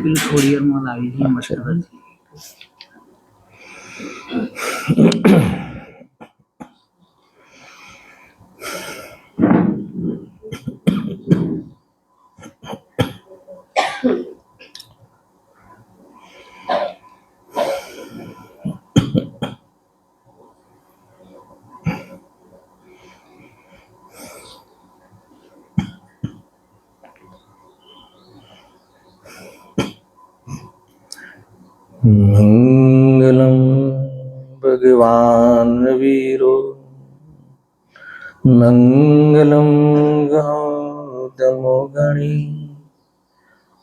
પેલું થોડી વારમાં લાવી દઈએ મસ્ત. મંગલમ ભગવાન વીરો મંગલમ ગૌતમો ગણી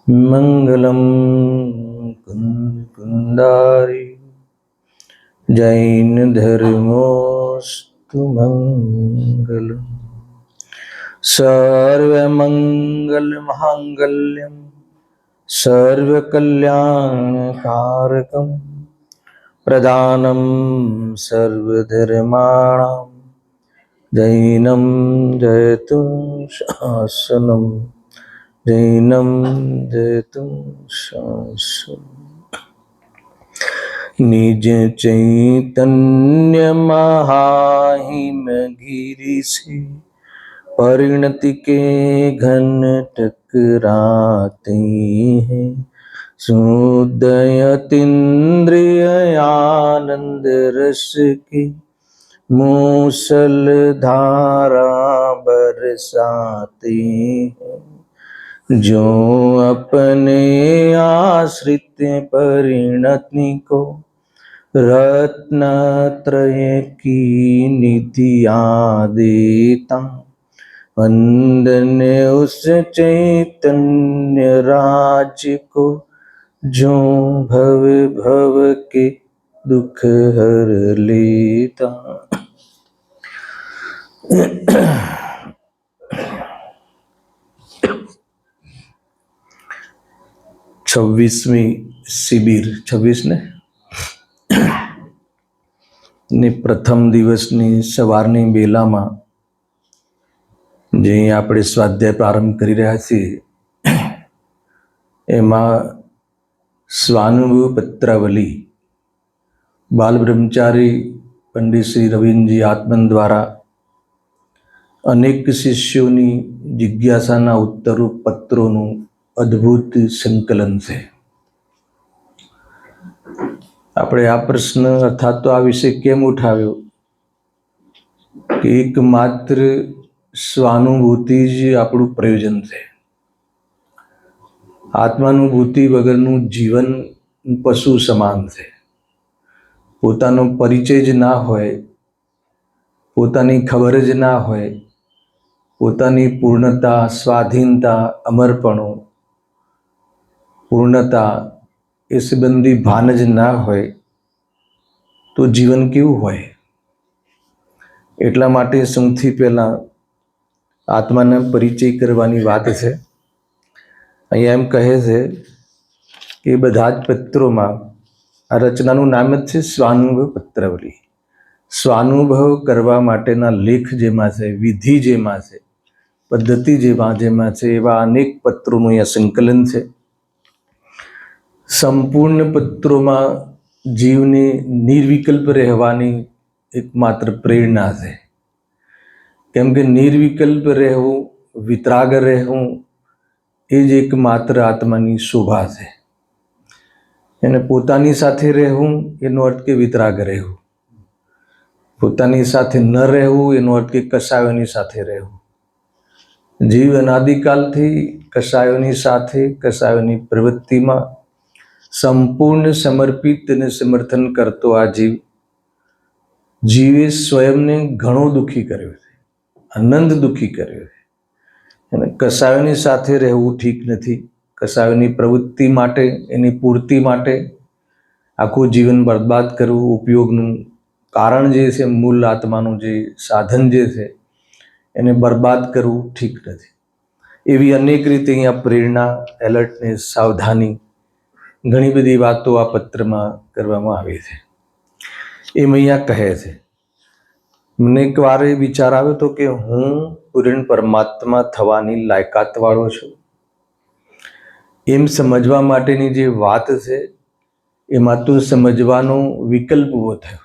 મંગલમ કુંદારી જૈન ધર્મોસ્તુ મંગલમ સર્વમંગલ માંગલ્યમ સર્વકલ્યાણકારકમ પ્રદાનમ સર્વધર્માણામ જૈનમ જયતુ શાસનમ જૈનમ જયતુ શાસનમ નિજ ચૈતન્ય મહાહિમ ગિરિ સે परिणति के घन टकराते हैं सुदयतीन्द्रिय आनंद रस के मूसल धारा बरसाते हैं जो अपने आश्रित परिणति को रत्नत्रय की निधियां देता वंदने उस चैतन्य राज्य को जो भव भव के दुख हर लेता। 26મી શિબિર 26 ને પ્રથમ દિવસની સવારની બેલામાં જે આપણે સ્વાધ્યાય પ્રારંભ કરી રહ્યા છીએ એમાં સ્વાનુભવ પત્રાવલી બાલ બ્રહ્મચારી પંડિત શ્રી રવિન્દ્રજી આત્મન દ્વારા અનેક શિષ્યોની જિજ્ઞાસાના ઉત્તરો પત્રોનું અદ્ભુત સંકલન છે. આપણે આ પ્રશ્ન અર્થાત તો આ વિષય કેમ ઉઠાવ્યો કે એકમાત્ર સ્વાનુભૂતિ જ આપણું પ્રયોજન છે. આત્માનુભૂતિ વગરનું જીવન પશુ સમાન છે. પોતાનો પરિચય જ ના હોય, પોતાની ખબર જ ના હોય, પોતાની પૂર્ણતા, સ્વાધીનતા, અમરપણું, પૂર્ણતા એ સંબંધી ભાન જ ના હોય તો જીવન કેવું હોય? એટલા માટે સૌથી પહેલાં આત્માના પરિચય કરવાની વાત છે. અહીંયા એમ કહે છે કે બધા જ પત્રોમાં આ રચનાનું નામ જ છે સ્વાનુભવ પત્રાવલી. સ્વાનુભવ કરવા માટેના લેખ જેમાં છે, વિધિ જેમાં છે, પદ્ધતિ જેમાં છે એવા અનેક પત્રોનું અહીંયા સંકલન છે. સંપૂર્ણ પત્રોમાં જીવને નિર્વિકલ્પ રહેવાની એકમાત્ર પ્રેરણા છે. કેમ કે નિર્વિકલ્પ રહેવું, વિતરાગ રહેવું એ જ એકમાત્ર આત્માની શોભા છે. એને પોતાની સાથે રહેવું એનો અર્થ કે વિતરાગ રહેવું, પોતાની સાથે ન રહેવું એનો અર્થ કે કસાયોની સાથે રહેવું. જીવ અનાદિકાલથી કસાયોની સાથે, કસાયોની પ્રવૃત્તિમાં સંપૂર્ણ સમર્પિત અને સમર્થન કરતો આ જીવે સ્વયંને ઘણો દુઃખી કર્યો છે, અનંત દુઃખી કર્યો છે. અને કસાયોની સાથે રહેવું ઠીક નથી. કસાયોની પ્રવૃત્તિ માટે, એની પૂર્તિ માટે આખું જીવન બરબાદ કરવું, ઉપયોગનું કારણ જે છે, મૂળ આત્માનું જે સાધન જે છે એને બરબાદ કરવું ઠીક નથી. એવી અનેક રીતે અહીંયા પ્રેરણા, એલર્ટનેસ, સાવધાની, ઘણી બધી વાતો આ પત્રમાં કરવામાં આવી છે. એમ અહીંયા કહે છે. મને એક વાર એ વિચાર આવ્યો હતો કે હું પૂર્ણ પરમાત્મા થવાની લાયકાત વાળો છું. એમ સમજવા માટેની જે વાત છે એમાં તો સમજવાનો વિકલ્પ ઉભો થયો.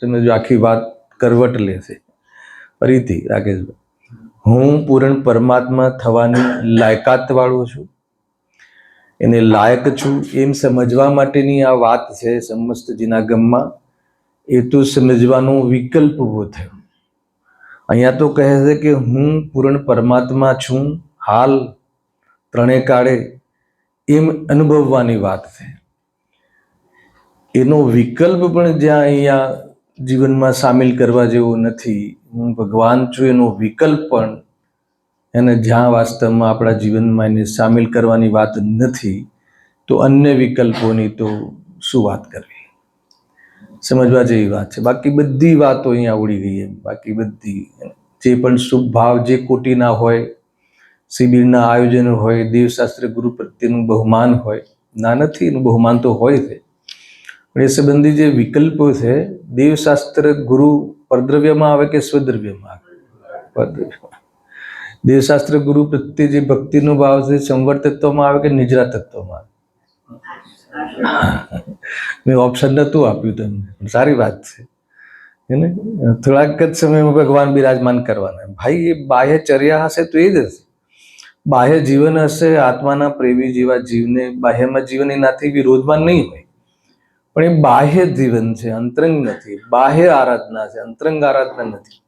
સમજો આખી વાત કરવટ લેશે. ફરીથી રાકેશભાઈ, હું પૂર્ણ પરમાત્મા થવાની લાયકાત વાળો છું, એને લાયક છું એમ સમજવા માટેની આ વાત છે સમસ્તજીના ગમમાં. એ તો સમજવાનો વિકલ્પ ઉભો થયો. અહીંયા તો કહે છે કે હું પૂર્ણ પરમાત્મા છું હાલ ત્રણે કાળે, એમ અનુભવવાની વાત છે. એનો વિકલ્પ પણ જ્યાં અહીંયા જીવનમાં સામેલ કરવા જેવો નથી. હું ભગવાન છું એનો વિકલ્પ પણ એને જ્યાં વાસ્તવમાં આપણા જીવનમાં એને સામેલ કરવાની વાત નથી, તો અન્ય વિકલ્પોની તો શું વાત કરવી. સમજવા જેવી વાત છે. બાકી બધી વાતો અહીંયા ઉડી ગઈ એમ. બાકી બધી જે પણ શુભ ભાવ જે કોટીના હોય, શિબિરના આયોજન હોય, દેવશાસ્ત્ર ગુરુ પ્રત્યેનું બહુમાન હોય, ના નથી એનું બહુમાન તો હોય છે, પણ એ સંબંધી જે વિકલ્પો છે, દેવશાસ્ત્ર ગુરુ પરદ્રવ્યમાં આવે કે સ્વદ્રવ્યમાં આવે? પરદ્રવ્યમાં. દેવશાસ્ત્ર ગુરુ પ્રત્યે જે ભક્તિનો ભાવ છે સંવર તત્વમાં આવે કે નિજરા તત્વમાં આવે? મેં ઓપ્શન નહોતું આપ્યું તમને, સારી વાત છે. એને થોડાક જ સમયમાં ભગવાન બિરાજમાન કરવાના. ભાઈ એ બાહ્ય ચર્યા હશે તો એ જ હશે. બાહ્ય જીવન હશે, આત્માના પ્રેમી જેવા જીવને બાહ્યમાં જીવન એનાથી વિરોધમાં નહીં હોય, પણ એ બાહ્ય જીવન છે, અંતરંગ નથી. બાહ્ય આરાધના છે, અંતરંગ આરાધના નથી.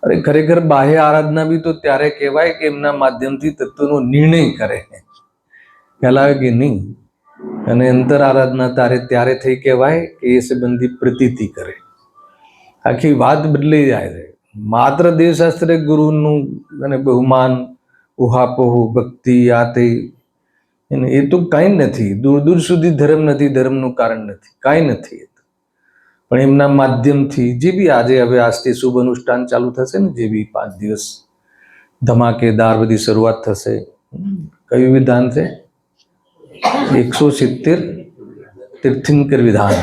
અરે ખરેખર બાહ્ય આરાધના બી તો ત્યારે કહેવાય કે એમના માધ્યમથી તત્વનો નિર્ણય કરે, ખ્યાલ આવે કે નહીં? અને અંતર આરાધના ત્યારે થઈ કહેવાય કે એ સંબંધી પ્રતીતિ કરે. આખી વાત બદલાઈ જાય છે. માત્ર દેવશાસ્ત્ર ગુરુનું અને બહુમાન, ઉહાપોહ, ભક્તિ, આ તે એ તો કાંઈ નથી. દૂર દૂર સુધી ધર્મ નથી, ધર્મનું કારણ નથી, કાંઈ નથી. પણ એમના માધ્યમથી જે બી આજે હવે આજથી શુભ અનુષ્ઠાન ચાલુ થશે ને, જે બી 5 દિવસ ધમાકેદાર બધી શરૂઆત થશે. કયું વિધાન છે? 170 તીર્થંકર વિધાન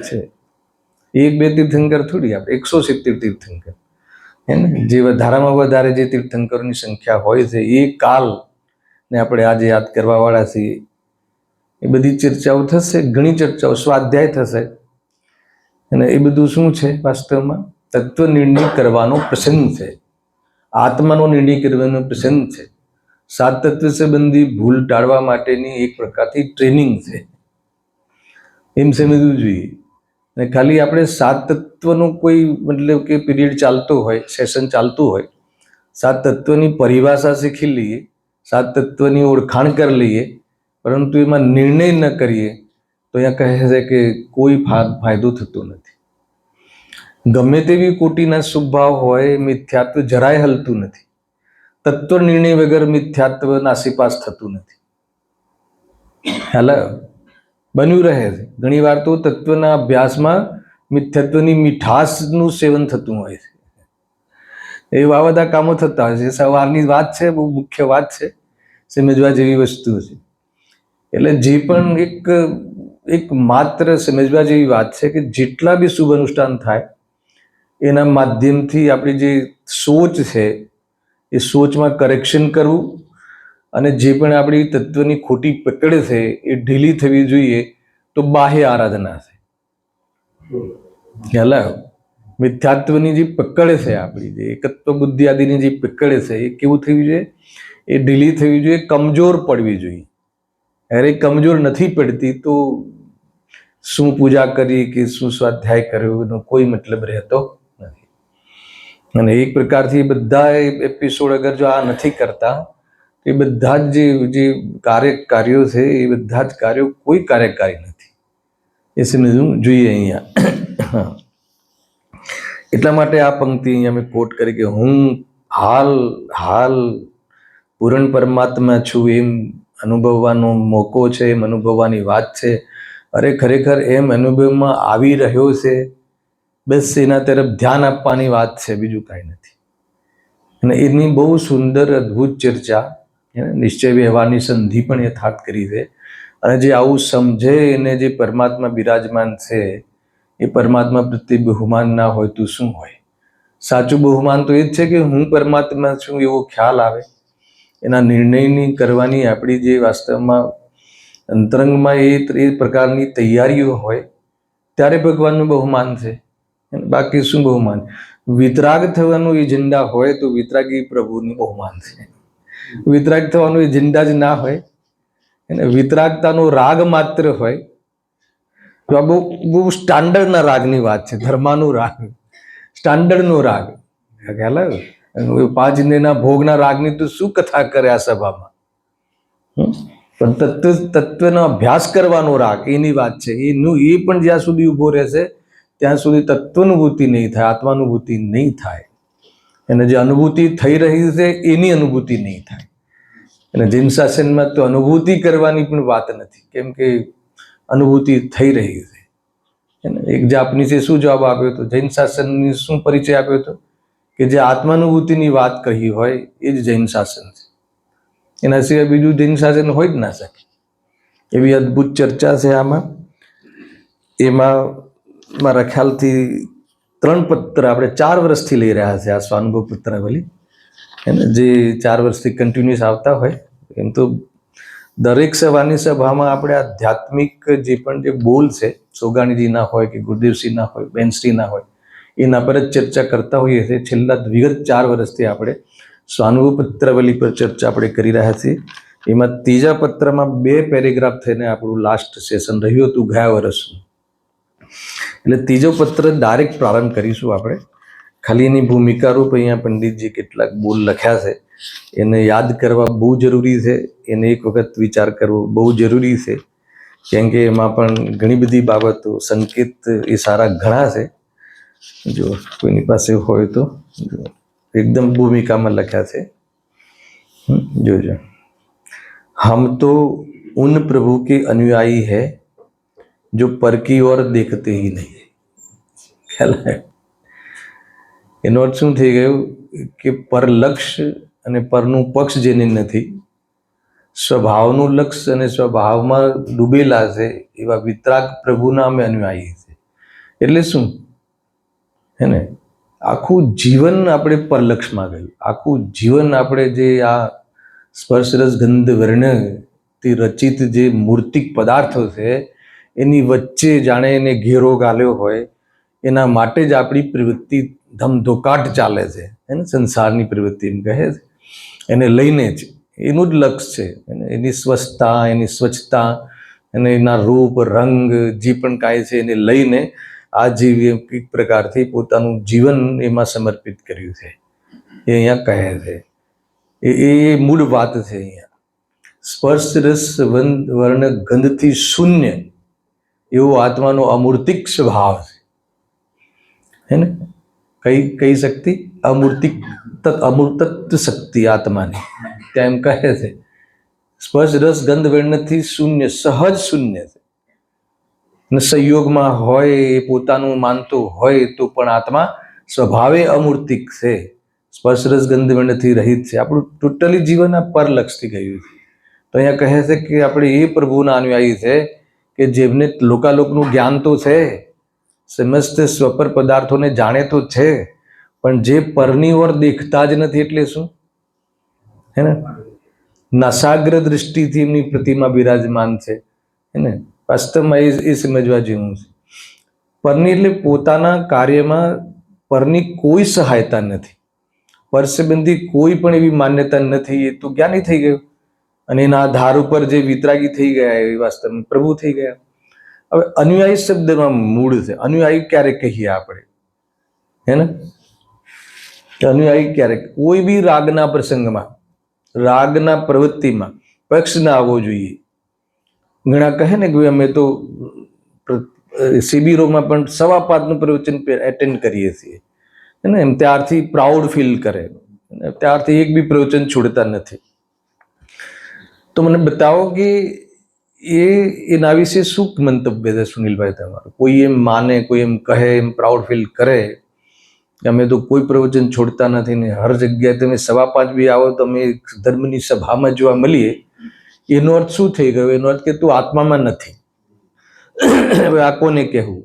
છે. 1-2 તીર્થંકર થોડી, આપણે 170 તીર્થંકર. હે ને? જે વધારામાં વધારે જે તીર્થંકરોની સંખ્યા હોય છે એ કાલ ને આપણે આજે યાદ કરવા વાળા છીએ. એ બધી ચર્ચાઓ થશે, ઘણી ચર્ચાઓ, સ્વાધ્યાય થશે. અને એ બધું શું છે વાસ્તવમાં? તત્વ નિર્ણય કરવાનો પ્રસંગ છે, આત્માનો નિર્ણય કરવાનો પ્રસંગ છે. 7 તત્વ સંબંધી ભૂલ ટાળવા માટેની એક પ્રકારથી ટ્રેનિંગ છે, એમ સમજવું જોઈએ. અને ખાલી આપણે 7 તત્વનો કોઈ મતલબ કે પીરિયડ ચાલતો હોય, સેશન ચાલતું હોય, 7 તત્વની પરિભાષા શીખી લઈએ, 7 તત્વની ઓળખાણ કરી લઈએ, પરંતુ એમાં નિર્ણય ન કરીએ તો અહીંયા કહે છે કે કોઈ ફાયદો થતો નથી. ગમે તેવી કોટીના શુભભાવ હોય, મિથ્યાત્વ જરાય હલતું નથી. તત્વ નિર્ણય વગર મિથ્યાત્વ નાસીપાસ થતું નથી. ખ્યાલ બન્યું રહે છે. ઘણી વાર તો તત્વના અભ્યાસમાં મિથ્યાત્વની મીઠાશનું સેવન થતું હોય છે. એવા બધા કામો થતા હોય છે. સવારની વાત છે, બહુ મુખ્ય વાત છે, સમજવા જેવી વસ્તુ છે. એટલે જે પણ એક માત્ર સમજવા જેવી વાત છે કે જેટલા બી શુભ અનુષ્ઠાન થાય એના માધ્યમથી આપણી જે સોચ છે એ સોચમાં કરેક્શન કરવું, અને જે પણ આપણી તત્વની ખોટી પકડ છે એ ઢીલી થવી જોઈએ. તો બાહ્ય આરાધના છે. ખ્યાલ આવ્યો? મિથ્યાત્વની જે પકડ છે, આપણી જે એકત્વ બુદ્ધિ આદિની જે પકડ છે એ કેવું થવી જોઈએ? એ ઢીલી થવી જોઈએ, કમજોર પડવી જોઈએ. અરે કમજોર નથી પડતી તો શું પૂજા કરી કે શું સ્વાધ્યાય કર્યો એનો કોઈ મતલબ રહેતો નથી. અને એક પ્રકારથી બધા એપિસોડ અગર જો આ નથી કરતા, એ બધા જ જે કાર્યો છે એ બધા જ કાર્યો કોઈ કાર્યકારી નથી. એ સમજવું જોઈએ અહીંયા. એટલા માટે આ પંક્તિ અહીંયા મેં કોટ કરી કે હું હાલ પૂર્ણ પરમાત્મા છું એમ અનુભવવાનો મોકો છે, એમ અનુભવવાની વાત છે. અરે ખરેખર એમ અનુભવમાં આવી રહ્યો છે, બસ એના તરફ ધ્યાન આપવાની વાત છે, બીજું કાંઈ નથી. અને એની બહુ સુંદર અદ્ભુત ચર્ચા નિશ્ચય વ્યવહારની સંધિ પણ યથાર્થ કરી છે. અને જે આવું સમજે એને જે પરમાત્મા બિરાજમાન છે એ પરમાત્મા પ્રત્યે બહુમાન ના હોય તો શું હોય? સાચું બહુમાન તો એ જ છે કે હું પરમાત્મા છું એવો ખ્યાલ આવે, એના નિર્ણયની કરવાની આપણી જે વાસ્તવમાં અંતરંગમાં એ પ્રકારની તૈયારીઓ હોય ત્યારે ભગવાનનું બહુમાન છે. બાકી શું બહુમાન? વિતરાગ થવાનું એજન્ડા હોય તો વિતરાગી પ્રભુનું બહુમાન છે. વિતરાગ થવાનું એજન્ડા જ ના હોય અને વિતરાગતાનો રાગ માત્ર હોય તો આ બહુ બહુ સ્ટાન્ડર્ડના રાગની વાત છે. ધર્માનું રાગ, સ્ટાન્ડર્ડનો રાગ ખ્યાલ આવ્યો? 5 ઇન્દ્રિયના ભોગના રાગની તો શું કથા કરે આ સભામાં? પણ તત્વનો અભ્યાસ કરવાનો રાગ એની વાત છે. એ પણ જ્યાં સુધી ઊભો રહેશે ત્યાં સુધી તત્વાનુભૂતિ નહીં થાય, આત્માનુભૂતિ નહીં થાય. અને જે અનુભૂતિ થઈ રહી છે એની અનુભૂતિ નહીં થાય. અને જૈન શાસનમાં તો અનુભૂતિ કરવાની પણ વાત નથી, કેમ કે અનુભૂતિ થઈ રહી છે. એક જાપનીસે શું જવાબ આપ્યો હતો? જૈન શાસનની શું પરિચય આપ્યો હતો? કે જે આત્માનુભૂતિની વાત કહી હોય એ જ જૈન શાસન છે. એના સિવાય બીજું જૈન શાસન હોય જ ના શકે. એવી અદ્ભુત ચર્ચા છે આમાં. એમાં મારા ખ્યાલથી 3 પત્ર આપણે 4 વર્ષથી લઈ રહ્યા છે આ સ્વાનુભવ પત્રાવલી, જે 4 વર્ષથી કન્ટિન્યુઅસ આવતા હોય. એમ તો દરેક સભાની સભામાં આપણે આધ્યાત્મિક જે પણ જે બોલ છે, સોગાણીજીના હોય કે ગુરુદેવસિંહના હોય, બેનશ્રીના હોય, એના પર જ ચર્ચા કરતા હોઈએ છીએ. છેલ્લા વિગત 4 વર્ષથી આપણે સ્વાનુભવ પત્રાવલી પર ચર્ચા આપણે કરી રહ્યા છીએ. એમાં 3જા પત્રમાં 2 પેરેગ્રાફ થઈને આપણું લાસ્ટ સેશન રહ્યું હતું ગયા વર્ષનું. એટલે 3જો પત્ર ડાયરેક્ટ પ્રારંભ કરીશું આપણે. ખાલી એની ભૂમિકા રૂપ અહીંયા પંડિતજી કેટલાક બોલ લખ્યા છે, એને યાદ કરવા બહુ જરૂરી છે. એને એક વખત વિચાર કરવો બહુ જરૂરી છે, કેમ કે એમાં પણ ઘણી બધી બાબતો, સંકેત એ સારા ઘણા છે. જો કોઈની પાસે હોય તો એકદમ ભૂમિકામાં લખ્યા છે. જોજો. हम तो उन प्रभु के अनुयायी है जो पर की ओर देखते ही नहीं. ખ્યાલ है? એનો અર્થ શું થઈ ગયું કે પર લક્ષ્ય અને પરનું પક્ષ જેને નથી, સ્વભાવનું લક્ષ્ય અને સ્વભાવમાં ડૂબેલા છે એવા વિતરાગ પ્રભુના અમે અનુયાયી છે. એટલે શું હે ને? આખું જીવન આપણે પરલક્ષમાં ગયું. આખું જીવન આપણે જે આ સ્પર્શ રસ ગંધ વર્ણથી રચિત જે મૂર્તિક પદાર્થો છે એની વચ્ચે જાણે એને ઘેરો ગાલ્યો હોય, એના માટે જ આપણી પ્રવૃત્તિ ધમધોકાટ ચાલે છે. એને સંસારની પ્રવૃત્તિ એમ કહે છે. એને લઈને જ એનું જ લક્ષ્ય છે. એની સ્વચ્છતા, એની સ્વચ્છતા અને એના રૂપ રંગ જે પણ કાંઈ છે એને લઈને આ જીવે એક પ્રકારથી પોતાનું જીવન એમાં સમર્પિત કર્યું છે. એ અહીંયા કહે છે. એ મૂળ વાત છે અહીંયા. સ્પર્શ રસ વર્ણ ગંધથી શૂન્ય એવો આત્માનો અમૂર્તિક સ્વભાવ છે. હે ને? કઈ શક્તિ? અમૂર્તત્વ શક્તિ આત્માની. ત્યાં એમ કહે છે સ્પર્શ રસ ગંધ વર્ણથી શૂન્ય, સહજ શૂન્ય છે. અને સંયોગમાં હોય, એ પોતાનું માનતો હોય તો પણ આત્મા સ્વભાવે અમૂર્તિક છે. સ્પર્શ રસ ગંધ વર્ણથી રહિત છે. આપણું ટોટલી જીવન આ પરલક્ષથી ગયું છે. તો અહીંયા કહે છે કે આપણે એ પ્રભુના અનુયાયી છે કે જેમને લોકાલોકનું જ્ઞાન તો છે, સમસ્ત સ્વપર પદાર્થોને જાણે તો છે, પણ જે પરની ઓર દેખતા જ નથી. એટલે શું હે ને? નાસાગ્ર દૃષ્ટિથી એમની પ્રતિમા બિરાજમાન છે. હે ને? વાસ્તવમાં એ સમજવા જેવું છે. પરની એટલે પોતાના કાર્યમાં પરની કોઈ સહાયતા નથી, પર સંબંધી કોઈ પણ એવી માન્યતા નથી. એ તો જ્ઞાની થઈ ગયો અને એના આધાર ઉપર જે વિતરાગી થઈ ગયા એ વાસ્તવમાં પ્રભુ થઈ ગયા. હવે અનુયાયી શબ્દમાં મૂળ છે. અનુયાયી ક્યારે કહીએ આપણે? હે ને? અનુયાયી ક્યારે? કોઈ બી રાગના પ્રસંગમાં, રાગના પ્રવૃત્તિમાં પક્ષ ના આવવો જોઈએ. ઘણા કહે ને કે અમે તો શિબિરોમાં પણ 5:15 પ્રવચન એટેન્ડ કરીએ છીએ, ને એમ ત્યારથી પ્રાઉડ ફીલ કરે, ત્યારથી એક બી પ્રવચન છોડતા નથી. તો મને બતાવો કે એના વિશે શું મંતવ્ય છે સુનિલભાઈ તમારું? કોઈ એમ માને, કોઈ એમ કહે, એમ પ્રાઉડ ફીલ કરે કે અમે તો કોઈ પ્રવચન છોડતા નથી ને હર જગ્યાએ તમે 5:15 બી આવો તો અમે ધર્મની સભામાં જોવા મળીએ. એનો અર્થ શું થઈ ગયો? એનો અર્થ કે તું આત્મામાં નથી. હવે આ કોને કહેવું?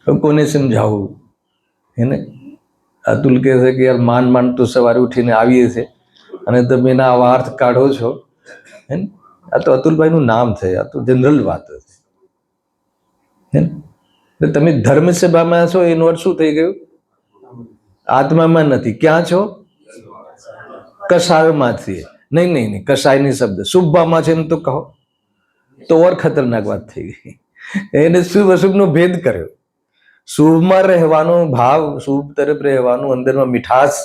કોને સમજાવવું? એને અતુલ કહે છે કે યાર માંડ તો સવારે ઉઠીને આવીએ છે, અને તમે એના આવા અર્થ કાઢો છો હે ને. આ તો અતુલભાઈનું નામ છે, આ તો જનરલ વાત છે હે ને. એટલે તમે ધર્મ સભામાં છો એનો અર્થ શું થઈ ગયું? આત્મામાં નથી. ક્યાં છો? કસાયમાં છીએ. નહીં નહીં નહીં, કસાયની શબ્દ શુભમાં છે એમ તો કહો તો ઓર ખતરનાક વાત થઈ ગઈ. એને શુભ અશુભનો ભેદ કર્યો. શુભમાં રહેવાનો ભાવ, શુભ તરફ રહેવાનું, અંદરમાં મીઠાશ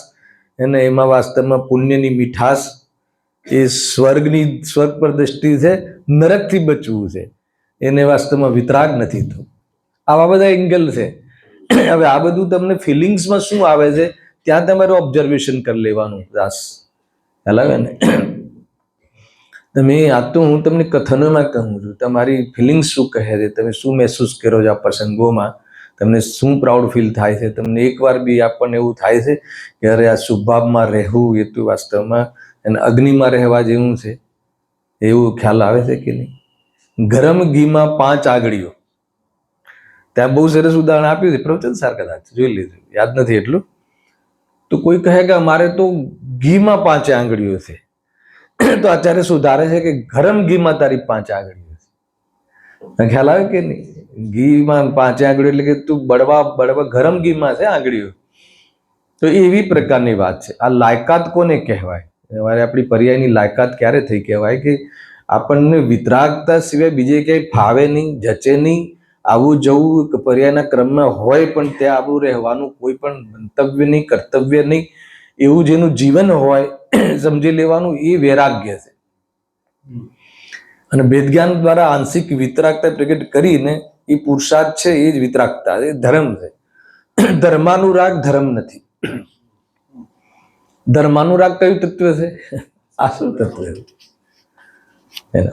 એને, એમાં વાસ્તવમાં પુણ્યની મીઠાશ એ સ્વર્ગ પર દ્રષ્ટિ છે, નરકથી બચવું છે, એને વાસ્તવમાં વિતરાગ નથી થતું. આવા બધા એંગલ છે. હવે આ બધું તમને ફિલિંગ્સમાં શું આવે છે ત્યાં તમારે ઓબ્ઝર્વેશન કરી લેવાનું. દાસ ખ્યાલ આવે ને? તમે આ તો હું તમને કથનોમાં કહું છું, તમારી ફિલિંગ્સ શું કહે છે, તમે શું મહેસૂસ કરો છો આ પ્રસંગોમાં, તમને શું પ્રાઉડ ફીલ થાય છે. તમને એકવાર બી આપણને એવું થાય છે કે અરે આ શુભાવમાં રહેવું એ તો વાસ્તવમાં અને અગ્નિમાં રહેવા જેવું છે, એવું ખ્યાલ આવે છે કે નહીં? ગરમ ઘીમાં 5 આંગળીઓ. ત્યાં બહુ સરસ ઉદાહરણ આપ્યું છે પ્રવચન સાર, કદાચ જોઈ લીધું, યાદ નથી એટલું. તો કોઈ કહે કે અમારે તો ઘીમાં 5 આંગળીઓ છે, તો આચાર્ય સુધારે છે કે ગરમ ઘીમાં તારી 5 આંગળીઓ છે. ખ્યાલ આવે કે નહીં? ઘીમાં 5 આંગળીઓ એટલે કે તું બળવા ગરમ ઘીમાં છે આંગળીઓ. તો એવી પ્રકારની વાત છે. આ લાયકાત કોને કહેવાય? આપણી પર્યાયની લાયકાત ક્યારે થઈ કહેવાય કે આપણને વિતરાગતા સિવાય બીજે ક્યાંય ફાવે નહીં, જચે નહીં. આવું જવું પર્યાયના ક્રમમાં હોય પણ ત્યાં આવું રહેવાનું કોઈ પણ મંતવ્ય નહીં, કર્તવ્ય નહીં, એવું જેનું જીવન હોય સમજી લેવાનું, એ વૈરાગ્ય છે. અને વેદજ્ઞાન દ્વારા આંશિક વિતરાગતા પ્રગટ કરીને એ પુરુષાર્થ છે, એ જ વિતરાગતા, એ ધર્મ છે. ધર્માનુરાગ ધર્મ નથી. ધર્માનુરાગ કયું તત્વ છે? આ શું તત્વ છે?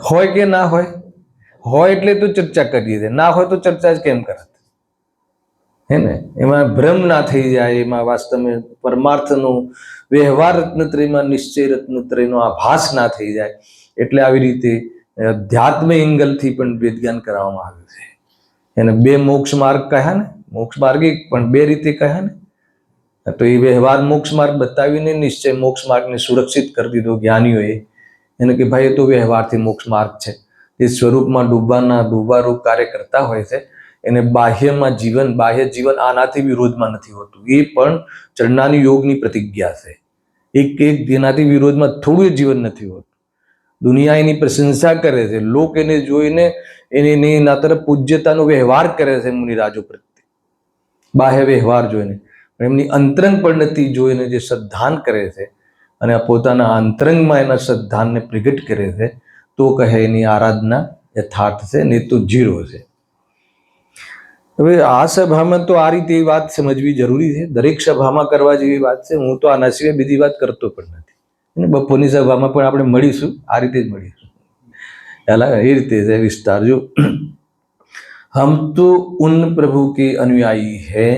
હોય કે ના હોય? હોય એટલે તો ચર્ચા કરીએ છીએ, ના હોય તો ચર્ચા જ કેમ કરત? હે ને? એમાં ભ્રમ ના થઈ જાય, એમાં વાસ્તવમાં પરમાર્થનો વ્યવહાર રત્નત્રયમાં નિશ્ચય રત્નત્રયનો આભાસ ના થઈ જાય. એટલે આવી રીતે અધ્યાત્મ એંગલથી પણ વેદજ્ઞાન કરાવવામાં આવ્યું છે. એને 2 મોક્ષ માર્ગ કહ્યા ને, મોક્ષ માર્ગ પણ 2 રીતે કહ્યા ને. તો એ વ્યવહાર મોક્ષ માર્ગ બતાવીને નિશ્ચય મોક્ષ માર્ગને સુરક્ષિત કરી દીધો જ્ઞાનીઓએ. એને કે ભાઈ એ તો વ્યવહારથી મોક્ષ માર્ગ છે, એ સ્વરૂપમાં ડૂબારૂપ કાર્ય કરતા હોય છે. એને બાહ્ય જીવન આનાથી વિરોધમાં નથી હોતું. એ પણ ચરણાની યોગની પ્રતિજ્ઞા છે. એક જેનાથી વિરોધમાં થોડું જીવન નથી હોતું. દુનિયા એની પ્રશંસા કરે છે, લોક એને જોઈને એના તરફ પૂજ્યતાનો વ્યવહાર કરે છે મુનિરાજો પ્રત્યે, બાહ્ય વ્યવહાર જોઈને. એમની અંતરંગ પરિણતિ જોઈને જે શ્રદ્ધાન કરે છે અને પોતાના અંતરંગમાં એના શ્રદ્ધાનને પ્રગટ કરે છે, તો કહે એની આરાધના યથાર્થ છે, ને તો 0 છે. હવે આ સભામાં તો આ રીતે એ વાત સમજવી જરૂરી છે, દરેક સભામાં કરવા જેવી વાત છે. હું તો આના સિવાય બીજી વાત કરતો પણ નથી. અને બપોરની સભામાં પણ આપણે મળીશું, આ રીતે જ મળીશું. એ રીતે છે વિસ્તાર. જો હમ તો ઉન પ્રભુ કે अनुयायी है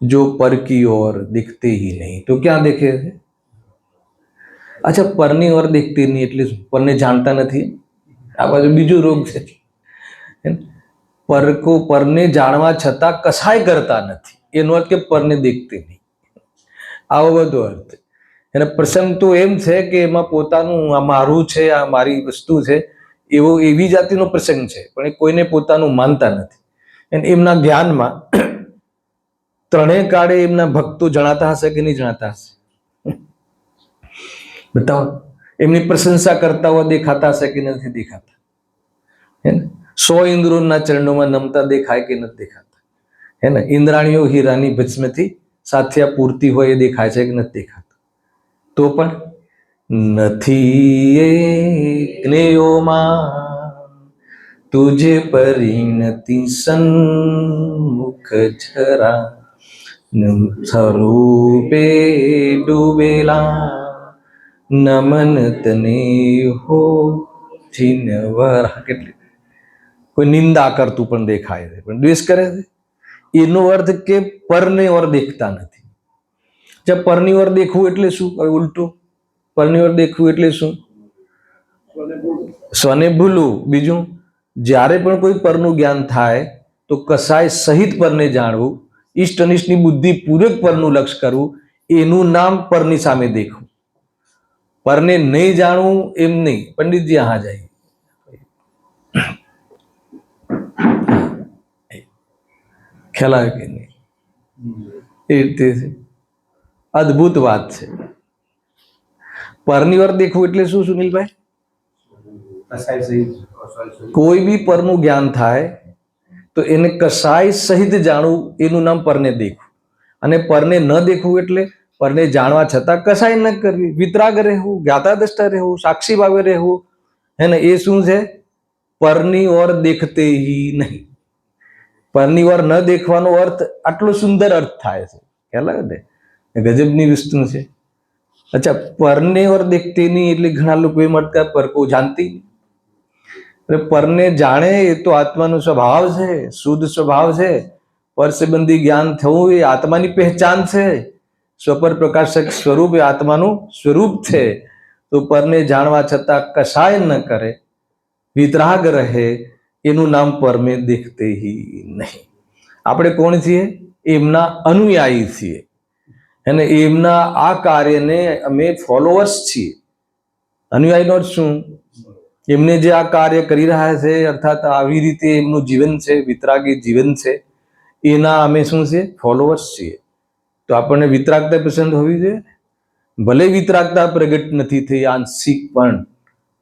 जो पर की ओर दिखते ही नहीं. तो क्या देखे છે? અચ્છા, પરની ઓર દેખતે નહીં એટલે પરને જાણતા નથી. આ બાજુ બીજો રોગ છે. પરને જાણવા છતાં કસાય કરતા નથી, એનો અર્થ કે પરને દેખતે નહીં, આવો બધો અર્થ. અને પ્રસંગ તો એમ છે કે એમાં પોતાનું આ મારું છે, આ મારી વસ્તુ છે, એવી જાતિનો પ્રસંગ છે, પણ એ કોઈને પોતાનું માનતા નથી. અને એમના જ્ઞાનમાં 3 કાળે એમના ભક્તો જણાતા હશે કે નહીં જણાતા હશે? બતાવો. એમની પ્રશંસા કરતા હોય દેખાતા હશે કે નથી દેખાતા? હે ને? 100 ઇન્દ્રોના ચરણોમાં નમતા દેખાય કે નથી દેખાતા? હે ને? ઇન્દ્રાણીઓ હીરાની ભસ્મથી સાથિયા પૂરતી હોય એ દેખાય છે કે નથી દેખાતા? તો પણ નથી એકનેયોમાં તુજે પરિણતિ સન્મુખ જરા સ્વરૂપે ડૂબેલા નમન તને હો જીનવર. કેટલી કોઈ નિંદા કરતું પણ દેખાય છે, પણ દ્વેષ કરે છે. એનો અર્થ કે પરને ઓર દેખતા નથી. જબ પરની ઓર દેખવું એટલે શું? ઉલટું. પરની ઓર દેખવું એટલે શું? સ્વને ભૂલવું. બીજું, જ્યારે પણ કોઈ પરનું જ્ઞાન થાય તો કસાય સહિત પરને જાણવું, ઈષ્ટ અનિષ્ટની બુદ્ધિ પૂર્વક પરનું લક્ષ્ય કરવું, એનું નામ પરની સામે દેખવું. પરને નહીં જાણવું એમ નહીં. પંડિતજી હા જાય ખ્યાલ આવે કે નહીં? એ રીતે છે. અદ્ભુત વાત છે. પરની વાર દેખવું એટલે શું સુનિલભાઈ? કોઈ બી પરનું જ્ઞાન થાય તો એને કસાય સહિત જાણવું, એનું નામ પરને દેખવું. અને પરને ન દેખવું એટલે પરને જાણવા છતાં કસાય ન કરવી, વિતરાગ રહેવું, જ્ઞાતા દ્રષ્ટા રહેવું, સાક્ષી ભાવે રહેવું, હે ને? એ શું છે? પરની ઓર દેખતે હી નહીં. પરની ઓર ન દેખવાનો અર્થ આટલો સુંદર અર્થ થાય છે. ખ્યાલ આવે ને? ગજબની વસ્તુ છે. અચ્છા, પરને ઓર દેખતે નહીં એટલે ઘણા લોકો એમ અટકા પર કો જાણતી. પરને જાણે એ તો આત્માનો સ્વભાવ છે, શુદ્ધ સ્વભાવ છે. પર સંબંધી જ્ઞાન થવું એ આત્માની પહેચાન છે. સ્વપર પ્રકાશક સ્વરૂપ એ આત્માનું સ્વરૂપ છે. તો પરને જાણવા છતાં કસાય ન કરે, વિતરાગ રહે, એનું નામ પરમે દેખતે હી નહીં. આપણે કોણ છીએ? એમના અનુયાયી છીએ અને એમના આ કાર્યને અમે ફોલોઅર્સ છીએ. અનુયાયીનો અર્થ શું? એમને જે આ કાર્ય કરી રહ્યા છે, અર્થાત આવી રીતે એમનું જીવન છે, વિતરાગી જીવન છે, એના અમે શું છે? ફોલોઅર્સ છીએ. તો આપણને વિતરાગતા પસંદ હોવી જોઈએ. ભલે વિતરાગતા પ્રગટ નથી થઈ આંશિક, પણ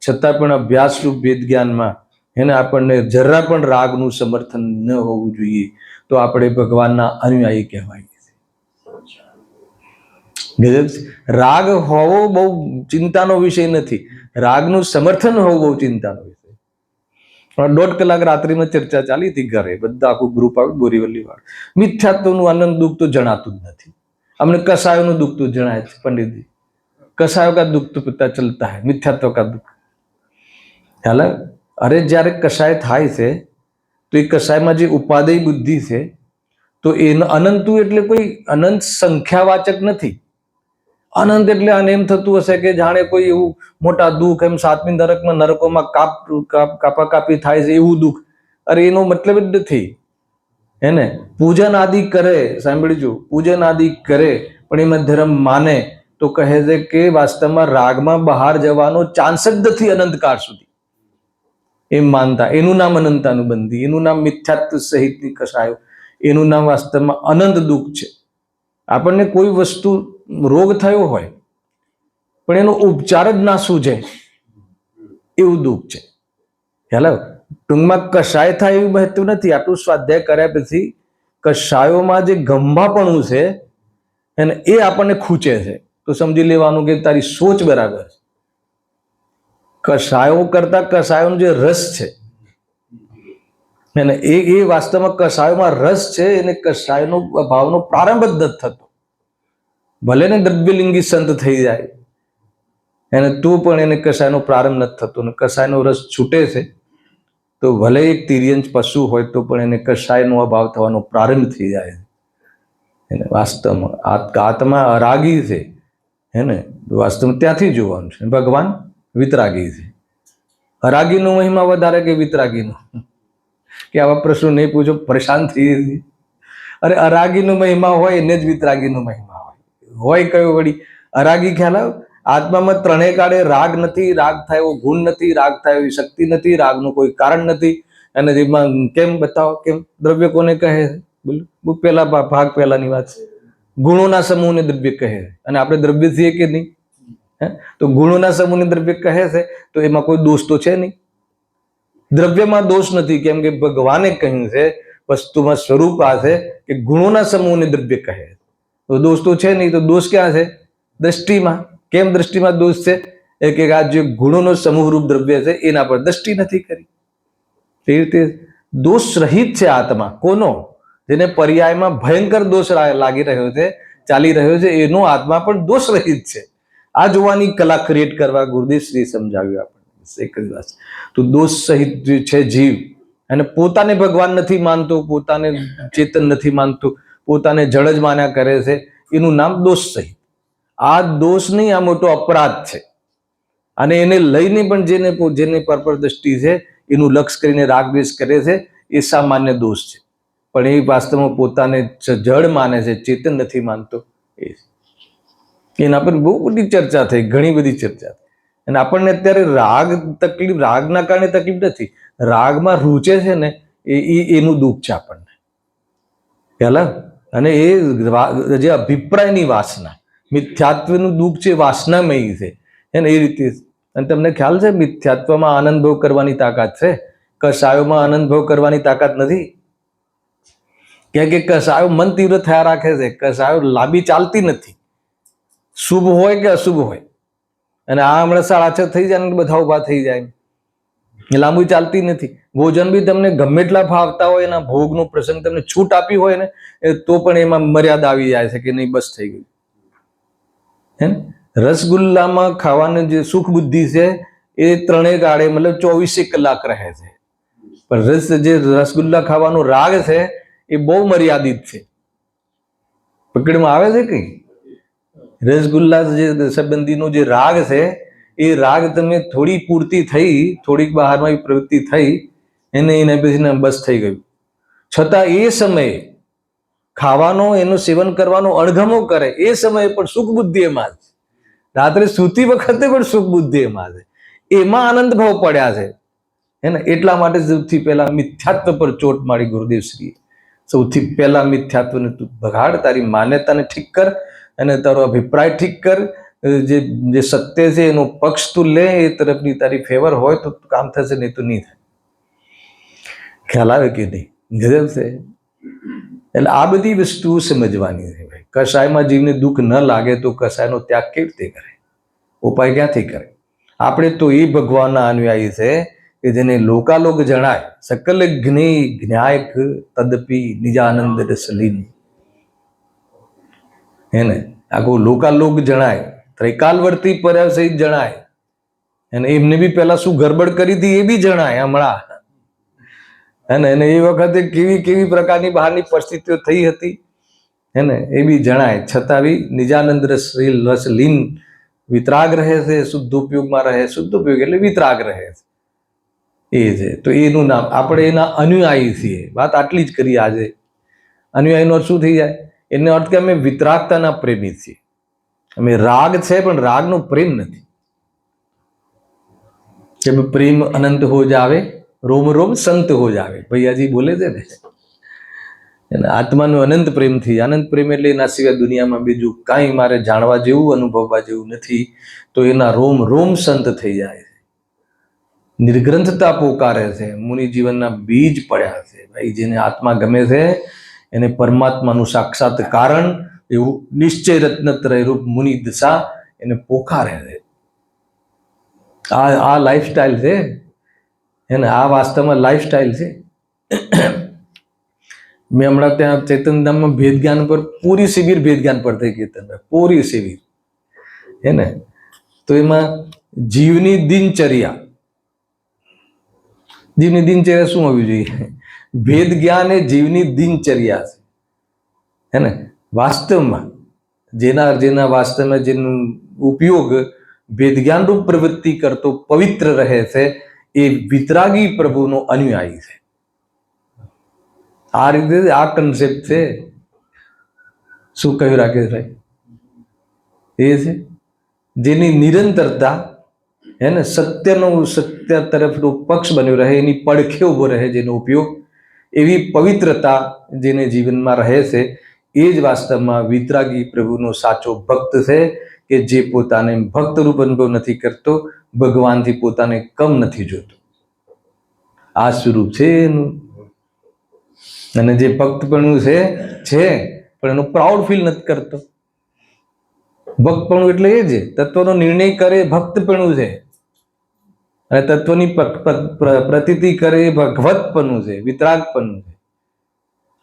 છતાં પણ અભ્યાસરૂપ વેદ જ્ઞાનમાં એને આપણને જરા પણ રાગનું સમર્થન ન હોવું જોઈએ. તો આપણે ભગવાનના અનુયાયી કહેવાય. રાગ હોવો બહુ ચિંતાનો વિષય નથી, રાગનું સમર્થન હોવું બહુ ચિંતાનો વિષય. 1.5 કલાક રાત્રિમાં ચર્ચા ચાલી હતી ઘરે, બધા આખું ગ્રુપ આવ્યું બોરીવલી વાળું. મિથ્યાત્વનું આનંદ દુઃખ તો જણાતું જ નથી. અમને કસાયોનું દુઃખ તો જણાય છે પંડિતજી. કસાયો કા દુઃખ તો પતા ચલતા હૈ, મિથ્યાત્વ કા દુઃખ. ખ્યાલ? અરે જ્યારે કસાય થાય છે તો એ કસાયમાં જે ઉપાદેય બુદ્ધિ છે, તો એનું અનંતું એટલે કોઈ અનંત સંખ્યાવાચક નથી. અનંત એટલે આને એમ થતું હશે કે જાણે કોઈ એવું મોટા દુઃખ, એમ 7મી નરકમાં નરકોમાં કાપાકાપી થાય છે એવું દુઃખ. અરે એનો મતલબ જ નથી. હે ને? પૂજન આદિ કરે, સાંભળજો, પૂજન આદિ કરે પણ એમાં ધર્મ માને તો કહે છે કે વાસ્તવમાં રાગમાં બહાર જવાનો ચાન્સ જ નથી અનંતકાળ સુધી. એમ માનતા, એનું નામ અનંતાનુબંધી, એનું નામ મિથ્યાત્વ સહિતની કસાયો, એનું નામ વાસ્તવમાં અનંત દુઃખ છે. આપણને કોઈ વસ્તુ રોગ થયો હોય પણ એનો ઉપચાર જ ના સૂઝે એવું દુઃખ છે. હેલો, ટૂંકમાં કસાય થાય એવું મહત્વ નથી. આટલું સ્વાધ્યાય કર્યા પછી કસાયોમાં જે ગંભાપણું છે અને એ આપણને ખૂંચે છે, તો સમજી લેવાનું કે તારી સોચ બરાબર છે. કસાયો કરતા કસાયોનો જે રસ છે અને એ વાસ્તવમાં કસાયોમાં રસ છે, એને કસાયનો ભાવનો પ્રારંભ જ નથી થતો. ભલે ને દ્રવ્યલિંગી સંત થઈ જાય એને તો પણ એને કસાયનો પ્રારંભ નથી થતો. ને કસાયનો રસ છૂટે છે તો ભલે એક તિર્યંચ પશુ હોય તો પણ એને કસાયનો અભાવ થવાનો પ્રારંભ થઈ જાય. એને વાસ્તવમાં આત્મા અરાગી છે, હે ને? વાસ્તવમાં ત્યાંથી જોવાનું છે. ભગવાન વિતરાગી છે. અરાગીનો મહિમા વધારે કે વિતરાગીનો? કે આવા પ્રશ્નો નહીં પૂછો, પરેશાન થઈ જઈએ. અરે અરાગીનો મહિમા હોય એને જ વિતરાગીનો મહિમા હોય કયો વળી? અરાગી ખ્યાલ આવે? આત્મામાં ત્રણેય કાળે રાગ નથી, રાગ થાય એવો ગુણ નથી, રાગ થાય એવી શક્તિ નથી, રાગનું કોઈ કારણ નથી. અને જેમાં કેમ બતાવો, કેમ દ્રવ્ય કોને કહે છે? બોલો, પેલા ભાગ પહેલાની વાત છે. ગુણોના સમૂહને દ્રવ્ય કહે છે. અને આપણે દ્રવ્ય છીએ કે નહીં? તો ગુણોના સમૂહને દ્રવ્ય કહે છે તો એમાં કોઈ દોષ તો છે નહીં. દ્રવ્યમાં દોષ નથી, કેમ કે ભગવાને કહ્યું છે, વસ્તુમાં સ્વરૂપ આ છે કે ગુણોના સમૂહને દ્રવ્ય કહે છે. તો દોષ તો છે નહીં. તો દોષ ક્યાં છે? દ્રષ્ટિમાં. કેમ દ્રષ્ટિમાં દોષ છે? એક આ જે ગુણોનો સમૂહરૂપ દ્રવ્ય છે એના પર દ્રષ્ટિ નથી કરી. તે રીતે દોષ રહિત છે આત્મા. કોનો? જેને પર્યાયમાં ભયંકર દોષ લાગી રહ્યો છે, ચાલી રહ્યો છે, એનો આત્મા પણ દોષ રહિત છે. આ જોવાની કલા ક્રિએટ કરવા ગુરુદેવ શ્રી સમજાવ્યું આપણને એક જ વાત. તો દોષ સહિત છે જીવ, અને પોતાને ભગવાન નથી માનતો, પોતાને ચેતન નથી માનતો, પોતાને જળ જ માન્યા કરે છે, એનું નામ દોષ સહિત. આ દોષ નહીં, આ મોટો અપરાધ છે. અને એને લઈને પણ જેને પર દ્રષ્ટિ છે એનું લક્ષ્ય કરીને રાગદ્વેષ કરે છે, એ સામાન્ય દોષ છે. પણ એ વાસ્તવમાં પોતાને જળ માને છે, ચેતન નથી માનતો. એ એના પર બહુ બધી ચર્ચા થઈ, ઘણી બધી ચર્ચા થઈ. અને આપણને અત્યારે રાગના કારણે તકલીફ નથી, રાગમાં રૂચે છે ને એનું દુઃખ છે આપણને પહેલા. અને એ જે અભિપ્રાયની વાસના, મિથ્યાત્વનું દુઃખ છે, વાસનામય છે એને એ રીતે. અને તમને ખ્યાલ છે મિથ્યાત્વમાં આનંદ ભોગ કરવાની તાકાત છે, કસાયોમાં આનંદ ભોગ કરવાની તાકાત નથી. કેમ કે કસાયો મન તીવ્ર થયા રાખે છે, કસાયો લાંબી ચાલતી નથી, શુભ હોય કે અશુભ હોય. અને આ હમણાં 6:30 થઈ જાય ને બધા ઉભા થઈ જાય, લાંબુ ચાલતી નથી. ભોજન બી તમને ગમે એટલા ફાવતા હોય, એના ભોગનો પ્રસંગ તમને છૂટ આપી હોય ને તો પણ એમાં મર્યાદા આવી જાય છે કે નહીં, બસ થઈ ગયું. હે ને, રસગુલ્લામાં ખાવાની જે સુખ બુદ્ધિ છે એ 3 ગાળે મતલબ 24 કલાક રહે છે, પણ જે રસગુલ્લા ખાવાનો રાગ છે એ બહુ મર્યાદિત છે, પકડમાં આવે છે કઈ. રસગુલ્લા જે સંબંધીનો જે રાગ છે એ રાગ તમે થોડી પૂર્તિ થઈ, થોડીક બહારમાં પ્રવૃત્તિ થઈ એને પછી બસ થઈ ગયું. છતાં એ સમયે ખાવાનો, એનું સેવન કરવાનો અણગમો કરે એ સમયે પણ સુખ બુદ્ધિ એમાં જ, રાત્રે સૂતી વખતે પણ સુખ બુદ્ધિ એમાં છે, એમાં આનંદ ભાવ પડ્યા છે. હે ને, એટલા માટે સૌથી પહેલા મિથ્યાત્વ પર ચોટ મારી ગુરુદેવશ્રી. સૌથી પહેલા મિથ્યાત્વને તું ભગાડ, તારી માન્યતાને ઠીક કર અને તારો અભિપ્રાય ઠીક કર. જે સત્ય છે એનો પક્ષ તું લે, એ તરફની તારી ફેવર હોય તો કામ થશે, નહીં તો નહીં થાય. ખ્યાલ આવે કે નહીં? ગજબ છે. એટલે આ બધી વસ્તુઓ સમજવાની છે ભાઈ. કસાયમાં જીવને દુઃખ ન લાગે તો કસાયનો ત્યાગ કેવી રીતે કરે, ઉપાય ક્યાંથી કરે? આપણે તો એ ભગવાનના અનુયાયી છે કે જેને લોકાલોક જણાય, સકલ જ્ઞાયક તદપી નિજાનંદ રસલીન. હે ને, આખું લોકાલોક જણાય, ત્રિકાલવર્તી પર્યા સહિત જણાય. અને એમને બી પહેલા શું ગરબડ કરી હતી એ બી જણાય હમણાં. અને એ વખતે કેવી કેવી પ્રકારની બહારની પરિસ્થિતિઓ થઈ હતી હે ને, એ બી જણાય. છતાં બી નિજાનંદ રસલીન વિતરાગ રહે છે, શુદ્ધ ઉપયોગમાં રહે. શુદ્ધ ઉપયોગ એટલે વિતરાગ રહે છે, એ છે. તો એનું નામ, આપણે એના અનુયાયી છીએ. વાત આટલી જ કરી આજે. અનુયાયીનો અર્થ શું થઈ જાય? એનો અર્થ કે અમે વિતરાગતાના પ્રેમી છીએ. અમે રાગ છે પણ રાગનો પ્રેમ નથી. કે પ્રેમ અનંત હો જાવે, રોમ રોમ સંત હો જાવે, ભૈયાજી બોલે છે ને. આત્માનો અનંત પ્રેમથી, આનંદ પ્રેમ એટલે એના સિવાય દુનિયામાં બીજું કાંઈ મારે જાણવા જેવું, અનુભવવા જેવું નથી. તો એના રોમ રોમ સંત થઈ જાય છે, નિર્ગ્રંથતા પોકારે છે, મુનિ જીવનના બીજ પડ્યા છે. ભાઈ, જેને આત્મા ગમે છે એને પરમાત્માનું સાક્ષાત કારણ એવું નિશ્ચય રત્નત્રય રૂપ મુનિ દશા એને પોકારે છે. આ લાઈફસ્ટાઈલ છે એને, આ વાસ્તવમાં લાઈફસ્ટાઈલ છે. મેં હમણાં ત્યાં ચૈતનધામમાં ભેદ જ્ઞાન પર પૂરી શિબિર ભેદ જ્ઞાન પર થઈ કીર્તનભાઈ, પૂરી શિબિર. હે ને, તો એમાં જીવની દિનચર્યા, જીવની દિનચર્યા શું હોવી જોઈએ? ભેદ જ્ઞાન એ જીવની દિનચર્યા છે. હે ને, વાસ્તવમાં જેના વાસ્તવમાં જેનો ઉપયોગ ભેદ જ્ઞાન રૂપ પ્રવૃત્તિ કરતો પવિત્ર રહે છે એ વિતરાગી પ્રભુનો અનુયાયી છે. આ રીતે આ કન્સેપ્ટ છે. શું કહ્યું રાકેશભાઈ? એ છે જેની નિરંતરતા, હે ને, સત્ય તરફનો પક્ષ બન્યો રહે, એની પડખે ઉભો રહે જેનો ઉપયોગ, એવી પવિત્રતા જેને જીવનમાં રહે છે, એ જ વાસ્તવમાં વિતરાગી પ્રભુનો સાચો ભક્ત છે. કે જે પોતાને ભક્ત રૂપ અનુભવ નથી કરતો, ભગવાનથી પોતાને કમ નથી જોતો. આ સ્વરૂપ છે એનું. અને જે ભક્તપણું છે પણ એનું પ્રાઉડ ફીલ નથી કરતો. ભક્તપણું એટલે એ જ તત્વનો નિર્ણય કરે ભક્તપણું છે, અને તત્વની પ્રતીતિ કરે ભગવતપણું છે, વિતરાગપણું છે.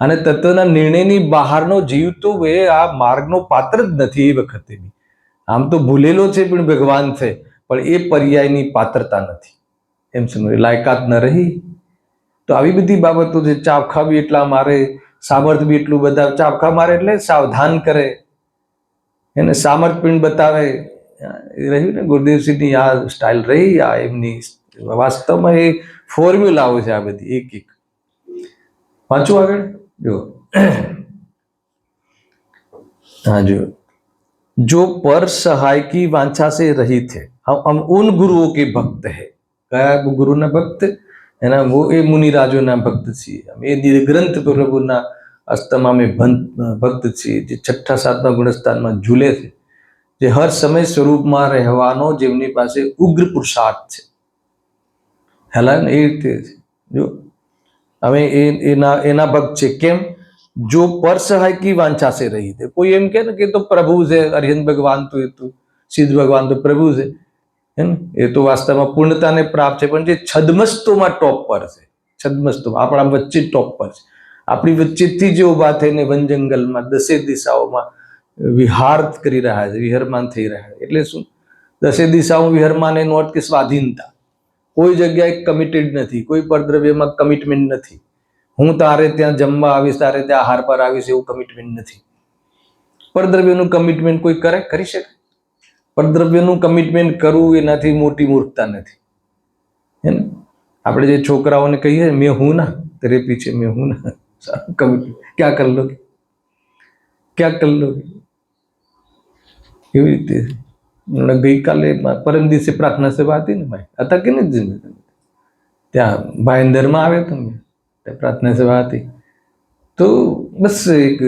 અને તત્વના નિર્ણયની બહારનો જીવ તો એ આ માર્ગનો પાત્ર જ નથી. એ વખતે આમ તો ભૂલેલો છે પણ ભગવાન છે, પણ એ પર્યાયની પાત્રતા નથી. એમ સમજ, લાયકાત ન રહી. તો આવી બધી બાબતો છે. ચાબખા બી એટલા મારે, સામર્થ્ય બી એટલું બધા. ચાબખા મારે એટલે સાવધાન કરે, એને સામર્થ્ય બતાવે. એ રહ્યું ને ગુરુદેવસિંહની આ સ્ટાઇલ રહી, આ એમની વાસ્તવમાં એ ફોર્મ્યુલાઓ છે આ બધી. એક એક વાંચું આગળ જો. હા જો, जो पर सहाय की वांछा से रहित है, हम उन गुरुओं के भक्त है। कया गुरुना भक्त एना वो ए मुनिराजोना भक्त छे। हम ए ग्रंथ प्रभुना अस्तमा में भक्त छे, जे छठा सातमा गुणस्थान में झूले छे, जे हर समय स्वरूप में रहवानो जेमनी पासे उग्र पुरुषार्थ छे। हेला ए रीते जो हमें एना भक्त छे। केम? जो पर सहाय की वांछा से रही थे। कोई एम के ना कि तो प्रभु से अरिहंत भगवान तो ये तो सिद्ध भगवान तो प्रभु से है ना, ये तो वास्तव में पूर्णता ने प्राप्त है, पण जे छदमस्तो में टॉप पर है, छदमस्तो आपड़ा वच्चे टॉप पर है, आपणी वच्चे थी जो उभा थईने वन जंगल में 10 दिशाओं विहार करी रहा है, विहरमान थई रहा है। એટલે શું 10 દિશાઓ વિહરમાન એનો અર્થ કે સ્વાધીનતા। કોઈ જગ્યાએ કમિટેડ નથી, કોઈ પરદ્રવ્યમાં કમિટમેન્ટ નથી। હું તારે ત્યાં જમવા આવીશ, તારે ત્યાં આહાર પર આવીશ એવું કમિટમેન્ટ નથી। પરદ્રવ્યનું કમિટમેન્ટ કોઈ કરી શકે? પરદ્રવ્યનું કમિટમેન્ટ કરવું એનાથી મોટી મૂર્ખતા નથી, હે ને? આપણે જે છોકરાઓને કહીએ મેં હું ના તેરે પીછે મેં હું ના, કમિટમેન્ટ ક્યાં કર લોગે, ક્યાં કર લોગે, એવી રીતે। ગઈકાલે પરમ દિવસે પ્રાર્થના સભા હતી ને ભાઈ, હતા કે નહીં? ત્યાં ભાઈંદરમાં આવે તમે, ત્યાં પ્રાર્થના સભા હતી તો બસ એક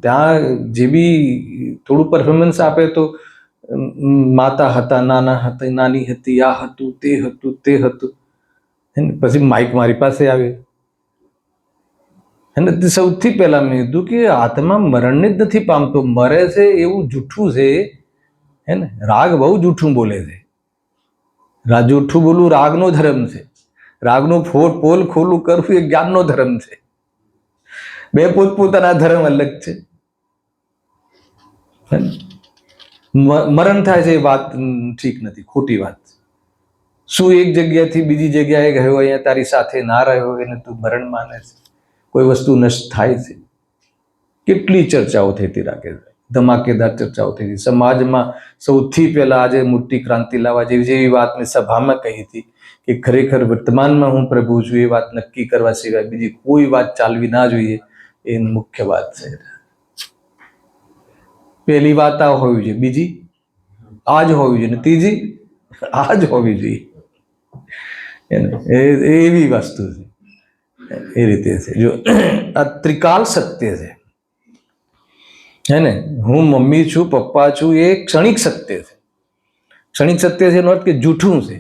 ત્યાં જે બી થોડું પરફોર્મન્સ આપે તો માતા હતા, નાના હતા, નાની હતી, આ હતું, તે હતું, તે હતું, હે ને? પછી માઇક મારી પાસે આવે, હે ને? તે સૌથી પહેલા મેં કીધું કે આત્મા મરણને જ નથી પામતો, મરે છે એવું જૂઠું છે, હે ને? રાગ બહુ જૂઠું બોલે છે। જૂઠું બોલવું રાગનો ધર્મ છે। રાગનો પોલ ખોલું કરવું એ જ્ઞાનનો ધર્મ છે। બે પોતપોતાના ધર્મ અલગ છે। મરણ થાય છે એ વાત ઠીક નથી, ખોટી વાત। શું એક જગ્યાથી બીજી જગ્યાએ ગયો, અહીંયા તારી સાથે ના રહ્યો એને તું મરણ માને છે? કોઈ વસ્તુ નષ્ટ થાય છે? કેટલી ચર્ચાઓ થતી રાખે છે, ધમાકેદાર ચર્ચાઓ થઈ હતી સમાજમાં। સૌથી પહેલા આજે મોટી ક્રાંતિ લાવવા જેવી વાત મેં સભામાં કહી હતી કે ખરેખર વર્તમાનમાં હું પ્રભુ છું એ વાત નક્કી કરવા સિવાય બીજી કોઈ વાત ચાલવી ના જોઈએ, એ મુખ્ય વાત છે। પહેલી વાત આ હોવી જોઈએ, બીજી આ જ હોવી જોઈએ, ત્રીજી આ જ હોવી જોઈએ, એવી વસ્તુ છે। એ રીતે છે। જો આ ત્રિકાલ સત્ય છે, है ने? હું મમ્મી છું, પપ્પા છું, એ ક્ષણિક સત્ય છે। ક્ષણિક સત્ય છે એનો અર્થ કે જૂઠું છે,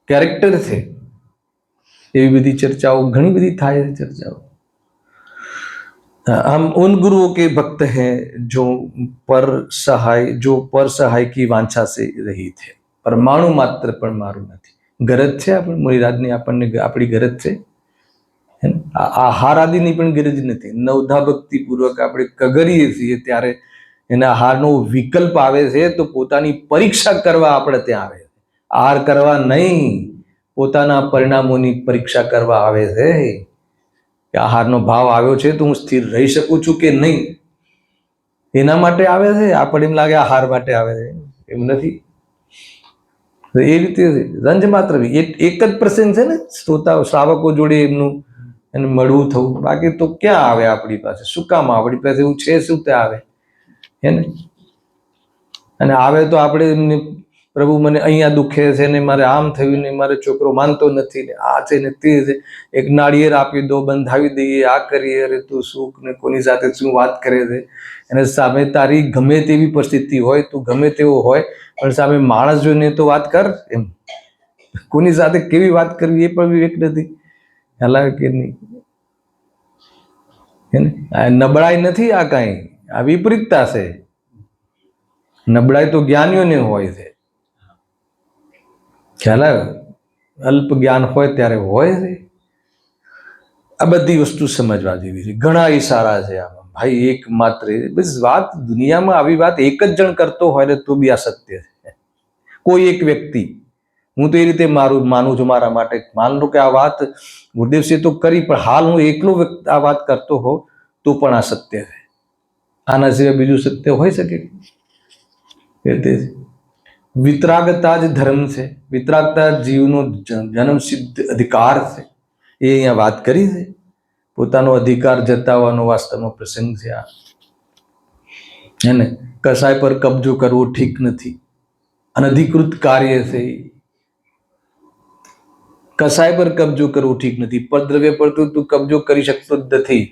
કેરેક્ટર છે। એવી બધી ચર્ચાઓ ઘણી બધી થાય છે ચર્ચાઓ। हम उन गुरुओं के भक्त हैं जो पर सहाय की वांछा से रहित है। परमाणु मात्र પણ મારું નથી। ગરજ છે આપણે મુનિરાજની, આપણને આપણી ગરજ છે, આહાર આદિની પણ ગરજ નથી। નવધા ભક્તિ પૂર્વક આપણે કગરીએ છીએ ત્યારે એના આહારનો વિકલ્પ આવે છે તો પોતાની પરીક્ષા કરવા આપણે ત્યાં આવે છે। આહાર કરવા નહીં, પોતાના પરિણામોની પરીક્ષા કરવા આવે છે કે આહારનો ભાવ આવ્યો છે તો હું સ્થિર રહી શકું છું કે નહીં, એના માટે આવે છે। આપણે એમ લાગે આહાર માટે આવે છે, એમ નથી। એ રીતે રંજ માત્ર એક જ પ્રસંગ છે ને, શ્રોતા શ્રાવકો જોડે એમનું એને મળવું થવું, બાકી તો ક્યાં આવે આપણી પાસે? શું કામ આપણી પાસે એવું છે શું તે આવે, હે ને? અને આવે તો આપણે એમને પ્રભુ મને અહીંયા દુખે છે ને, મારે આમ થયું ને, મારો છોકરો માનતો નથી ને, આ છે ને તે છે, એક નાળિયેર આપી દો, બંધાવી દઈએ, આ કરીએ, અરે તું સુખ ને કોની સાથે શું વાત કરે છે? અને સામે તારી ગમે તેવી પરિસ્થિતિ હોય, તું ગમે તેવો હોય, પણ સામે માણસ જોઈને તો વાત કર એમ। કોની સાથે કેવી વાત કરવી એ પણ વિવેક નથી, હાલા કે નહીં, હે ને? આ નબળાઈ નથી, આ કાંઈ આ વિપરીતતા છે। નબળાઈ તો જ્ઞાનીઓને હોય છે, ખ્યાલ આવ્યો? અલ્પ જ્ઞાન હોય ત્યારે હોય છે। આ બધી વસ્તુ સમજવા જેવી છે, ઘણા ઈશારા છે આમાં ભાઈ। એક માત્ર બસ વાત દુનિયામાં આવી વાત એક જ જણ કરતો હોય ને તો બી આ સત્ય છે। કોઈ એક વ્યક્તિ, હું તો એ રીતે માનું છું મારા માટે, માન લો કે આ વાત ગુરુદેવસિંહે તો કરી, પણ હાલ હું એકલો આ વાત કરતો હોઉં તો પણ આ સત્ય છે। આના સિવાય બીજું સત્ય હોઈ શકે? વિતરાગતા જ ધર્મ છે। વિતરાગતા જીવનો જન્મ સિદ્ધ અધિકાર છે, એ અહીંયા વાત કરી છે। પોતાનો અધિકાર જતાવવાનો વાસ્તવમાં પ્રસંગ છે આ। હે ને, કસાય પર કબજો કરવો ઠીક નથી, અનધિકૃત કાર્ય છે એ. કસાય પર કબજો કરવો ઠીક નથી, પરદ્રવ્ય પર તો તું કબજો કરી શકતો જ નથી,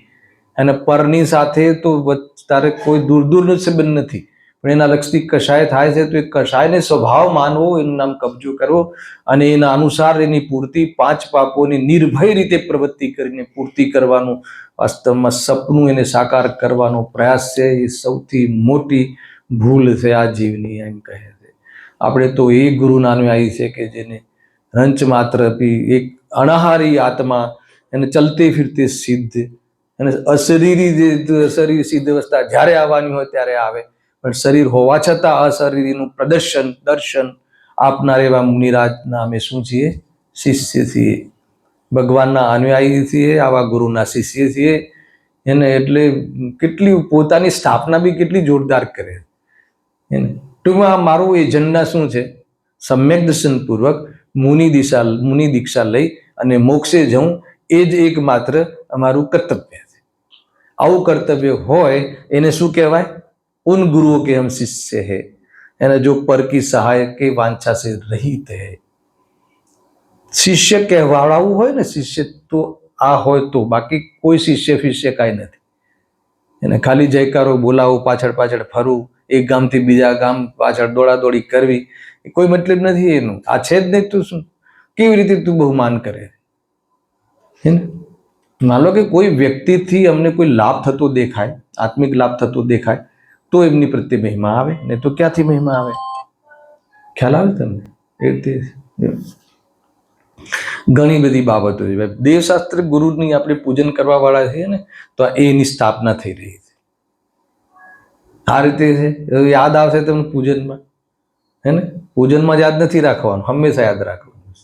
અને પરની સાથે તો તારે કોઈ દૂર દૂરનો સંબંધ નથી, પણ એના લક્ષથી કશાય થાય છે તો એ કશાયને સ્વભાવ માનવો, એનું નામ કબજો કરવો, અને એના અનુસાર એની પૂર્તિ, 5 પાપોની નિર્ભય રીતે પ્રવૃત્તિ કરીને પૂર્તિ કરવાનું, વાસ્તવમાં સપનું એને સાકાર કરવાનો પ્રયાસ છે. એ સૌથી મોટી ભૂલ છે આ જીવની, એમ કહે છે. આપણે તો એ ગુરુના અનુયાયી છે કે જેને રંચ માત્ર એક અનાહારી આત્મા, એને ચલતે ફિરતે સિદ્ધ, અને અશરીરી જે શરીર સિદ્ધ અવસ્થા જ્યારે આવવાની હોય ત્યારે આવે, પણ શરીર હોવા છતાં અશરીરીનું દર્શન આપનાર એવા મુનિરાજના અમે શું છીએ? શિષ્ય છીએ, ભગવાનના અનુયાયી છીએ, આવા ગુરુના શિષ્ય છીએ. એને એટલે કેટલી પોતાની સ્થાપના બી કેટલી જોરદાર કરે. એને ટૂંકમાં મારું એજન્ડા શું છે? સમ્યક દર્શનપૂર્વક મુનિ દીક્ષા લઈ અને મોક્ષે જવું, એ જ એકમાત્ર અમારું કર્તવ્ય છે. આવું કર્તવ્ય હોય એને શું કહેવાય? ઉન ગુરુઓ કે હમ શિષ્ય હૈ, એને જો પર કી સહાય કે વાંછા સે રહિત હૈ. શિષ્ય કહેવાડાવું હોય ને, શિષ્ય તો આ હોય તો, બાકી કોઈ શિષ્ય કાંઈ નથી. એને ખાલી જયકારો બોલાવો, પાછળ પાછળ ફરવું, એક ગામથી બીજા ગામ પાછળ દોડાદોડી કરવી, કોઈ મતલબ નથી એનું. આ છે જ નહીં, તું શું કેવી રીતે તું બહુમાન કરે? માનો કે કોઈ વ્યક્તિથી અમને કોઈ લાભ થતો દેખાય, આત્મિક લાભ થતો દેખાય, તો એમની પ્રત્યે મહિમા આવે, ને તો ક્યાંથી મહિમા આવે? ખ્યાલ આવે તમને? એ રીતે ઘણી બધી બાબતો છે. દેવશાસ્ત્ર ગુરુની આપણે પૂજન કરવા વાળા છીએ ને, તો એની સ્થાપના થઈ રહી છે. આ રીતે છે, યાદ આવશે તમને પૂજનમાં, હે ને? પૂજનમાં યાદ નથી રાખવાનું, હંમેશા યાદ રાખવાનું.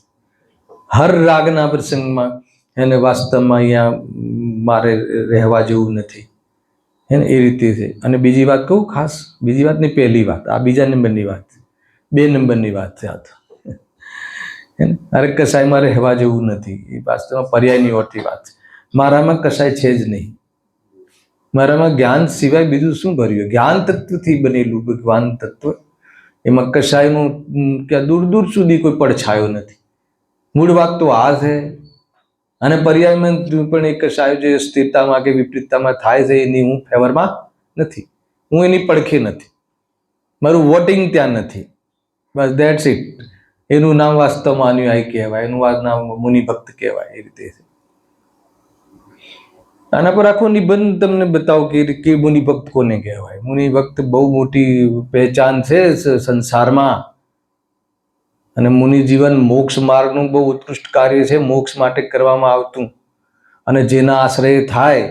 હર રાગના પ્રસંગમાં એને વાસ્તવમાં અહીંયા મારે રહેવા જેવું નથી, હે ને? એ રીતે છે. અને બીજી વાત કહું, ખાસ બીજી વાત નહીં, પહેલી વાત, આ બીજા નંબરની વાત, 2 નંબરની વાત છે આ તો. અરે કસાયમાં રહેવા જેવું નથી, એ વાસ્તવમાં પર્યાયની ઓરતી વાત છે. મારામાં કસાય છે જ નહીં. મારામાં જ્ઞાન સિવાય બીજું શું ભર્યું? જ્ઞાન તત્વથી બનેલું ભગવાન તત્વ, એમાં કશાયનું ક્યાં દૂર દૂર સુધી કોઈ પડછાયો નથી. મૂળ વાત તો આ છે. અને પર્યાયમાં પણ એક કશાય જે સ્થિરતામાં કે વિપરીતતામાં થાય છે, એની હું ફેવરમાં નથી, હું એની પડખે નથી, મારું વોટિંગ ત્યાં નથી. બસ ધેટ્સ ઇટ. એનું નામ વાસ્તવમાં અનુયાયી કહેવાય, એનું નામ મુનિ ભક્ત કહેવાય. એ રીતે છે. આના પર આખો નિબંધ તમને બતાવો કે મુનિ ભક્ત કોને કહેવાય. મુનિ ભક્ત બહુ મોટી પહેચાન છે સંસારમાં, અને મુનિ જીવન મોક્ષ માર્ગનું બહુ ઉત્કૃષ્ટ કાર્ય છે, મોક્ષ માટે કરવામાં આવતું, અને જેના આશ્રય થાય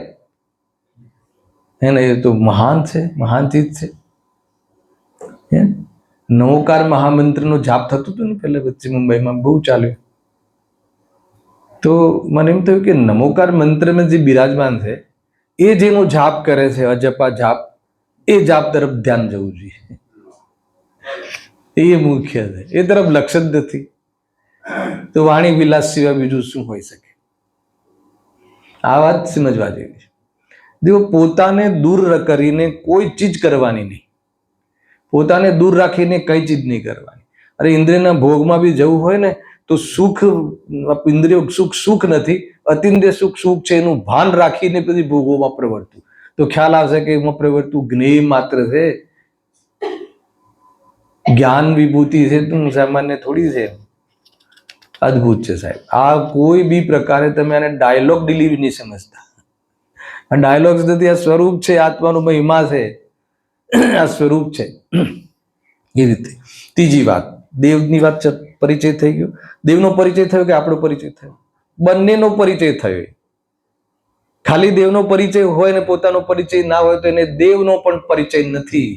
એને એ તો મહાન છે, મહાન ચીજ છે. નવોકાર મહામંત્રનો જાપ થતું હતું ને પહેલા, વચ્ચે મુંબઈમાં બહુ ચાલ્યું. તો મને એમ થયું કે નમોકાર મંત્રમાં જે બિરાજમાન છે, એ જેનો જાપ કરે છે, અજપા જાપ, એ જાપ તરફ ધ્યાન જવું જોઈએ. એ મુખ્ય છે, એ તરફ લક્ષ્ય જ નથી. તો વાણી વિલાસ સિવાય બીજું શું હોઈ શકે? આ વાત સમજવા જેવી છે. જો પોતાને દૂર કરીને કોઈ ચીજ કરવાની નહીં, પોતાને દૂર રાખીને કઈ ચીજ નહીં કરવાની. અરે ઇન્દ્રિયના ભોગમાં બી જવું હોય ને, તો સુખ, ઇન્દ્રિયો સુખ નથી, અતિન્દ્રિય સુખ છે, એનું ભાન રાખીને બધી ભોગોમાં પ્રવર્તું, તો ખ્યાલ આવશે કે એમાં પ્રવર્તું જ્ઞેય માત્ર છે. જ્ઞાન વિભૂતિ છે, તું સામાન્ય થોડી છે, અદ્ભુત છે સાહેબ. આ કોઈ બી પ્રકારે તમે આને ડાયલોગ ડિલિવરી નહીં સમજતા. આ ડાયલોગ્સ નથી, આ સ્વરૂપ છે, આત્માનું મહિમા છે, આ સ્વરૂપ છે. એ રીતે. ત્રીજી વાત, દેવની વાત, પરિચય થઈ ગયો. દેવનો પરિચય થયો કે આપણો પરિચય થયો? બંનેનો પરિચય થયો. ખાલી દેવનો પરિચય હોય ને પોતાનો પરિચય ના હોય તો એને દેવનો પણ પરિચય નથી,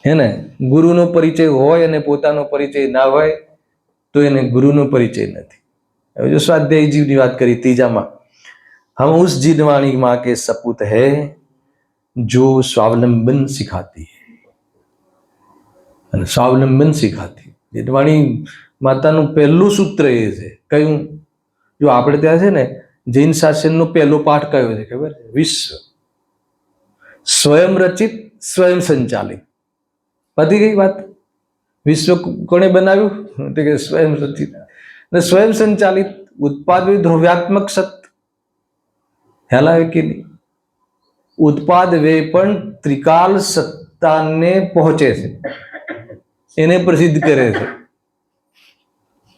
હે ને? ગુરુનો પરિચય હોય અને પોતાનો પરિચય ના હોય તો એને ગુરુનો પરિચય નથી. હવે જો સ્વાધ્યાય જીવની વાત કરી ત્રીજામાં, हम उस जिनवाणी माँ के सपूत है जो स्वावलंबन सिखाती है. અને સ્વાવલંબન શીખાતી જીનવાણી માતાનું પહેલું સૂત્ર એ છે. કયું? જો આપણે ત્યાં છે ને, જૈન શાસનનો પહેલો પાઠ કયો છે ખબર છે? વિશ્વ. સ્વયં રચિત, સ્વયં સંચાલિત. પતી ગઈ વાત. વિશ્વ કોણે બનાવ્યું? તો કે સ્વયં રચિત અને સ્વયં સંચાલિત. ઉત્પાદ ધ્રુવ્યાત્મક સત. ખ્યાલ આવે કે નહીં? ઉત્પાદ વે પણ ત્રિકાલ સત્તાને પહોંચે છે, એને પ્રસિદ્ધ કરે છે.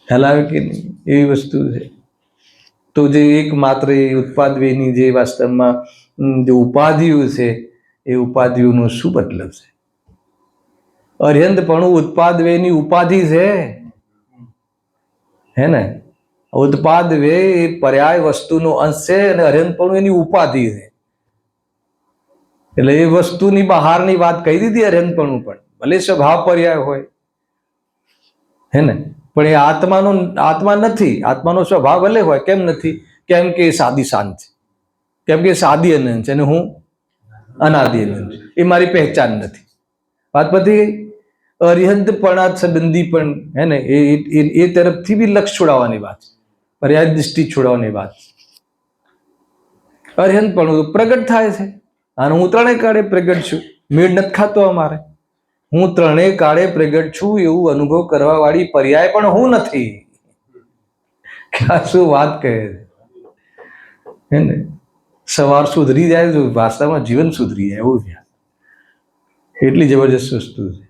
ખ્યાલ આવે કે નહીં? એવી વસ્તુ છે. તો જે એકમાત્ર ઉત્પાદ વેની જે વાસ્તવમાં જે ઉપાધિઓ છે, એ ઉપાધિઓનો શું મતલબ છે? અર્યંતપણું ઉત્પાદ વેની ઉપાધિ છે, હે ને? ઉત્પાદ વે એ પર્યાય વસ્તુનો અંશ છે અને અર્યંતપણું એની ઉપાધિ છે. એટલે એ વસ્તુની બહારની વાત કહી દીધી. અર્યંતપણું પણ ભલે સ્વભાવ પર્યાય હોય, હે ને, પણ એ આત્મા નથી. આત્માનો સ્વભાવ ભલે હોય, કેમ નથી? કેમ કે એ સાદી શાંત છે, કેમ કે સાદી અનંત છે અને હું અનાદિ અનંત છું. એ મારી પહેચાન નથી. વાત પતી ગઈ. અર્યંતપણા સંબંધી પણ, હે ને, એ તરફથી બી લક્ષ છોડાવવાની વાત છે, પર્યાય દૃષ્ટિ છોડાવવાની વાત છે. અર્યંતપણું પ્રગટ થાય છે. અને હું ત્રણેય કાળે પ્રગટ છું. મેળ નથી ખાતો અમારે. હું ત્રણેય કાળે પ્રગટ છું એવું અનુભવ કરવા વાળી પર્યાય પણ હું નથી. શું વાત કહે છે, હે ને? સવાર સુધરી જાય તો વાસ્તવમાં જીવન સુધરી જાય એવું છે. એટલી જબરજસ્ત વસ્તુ છે,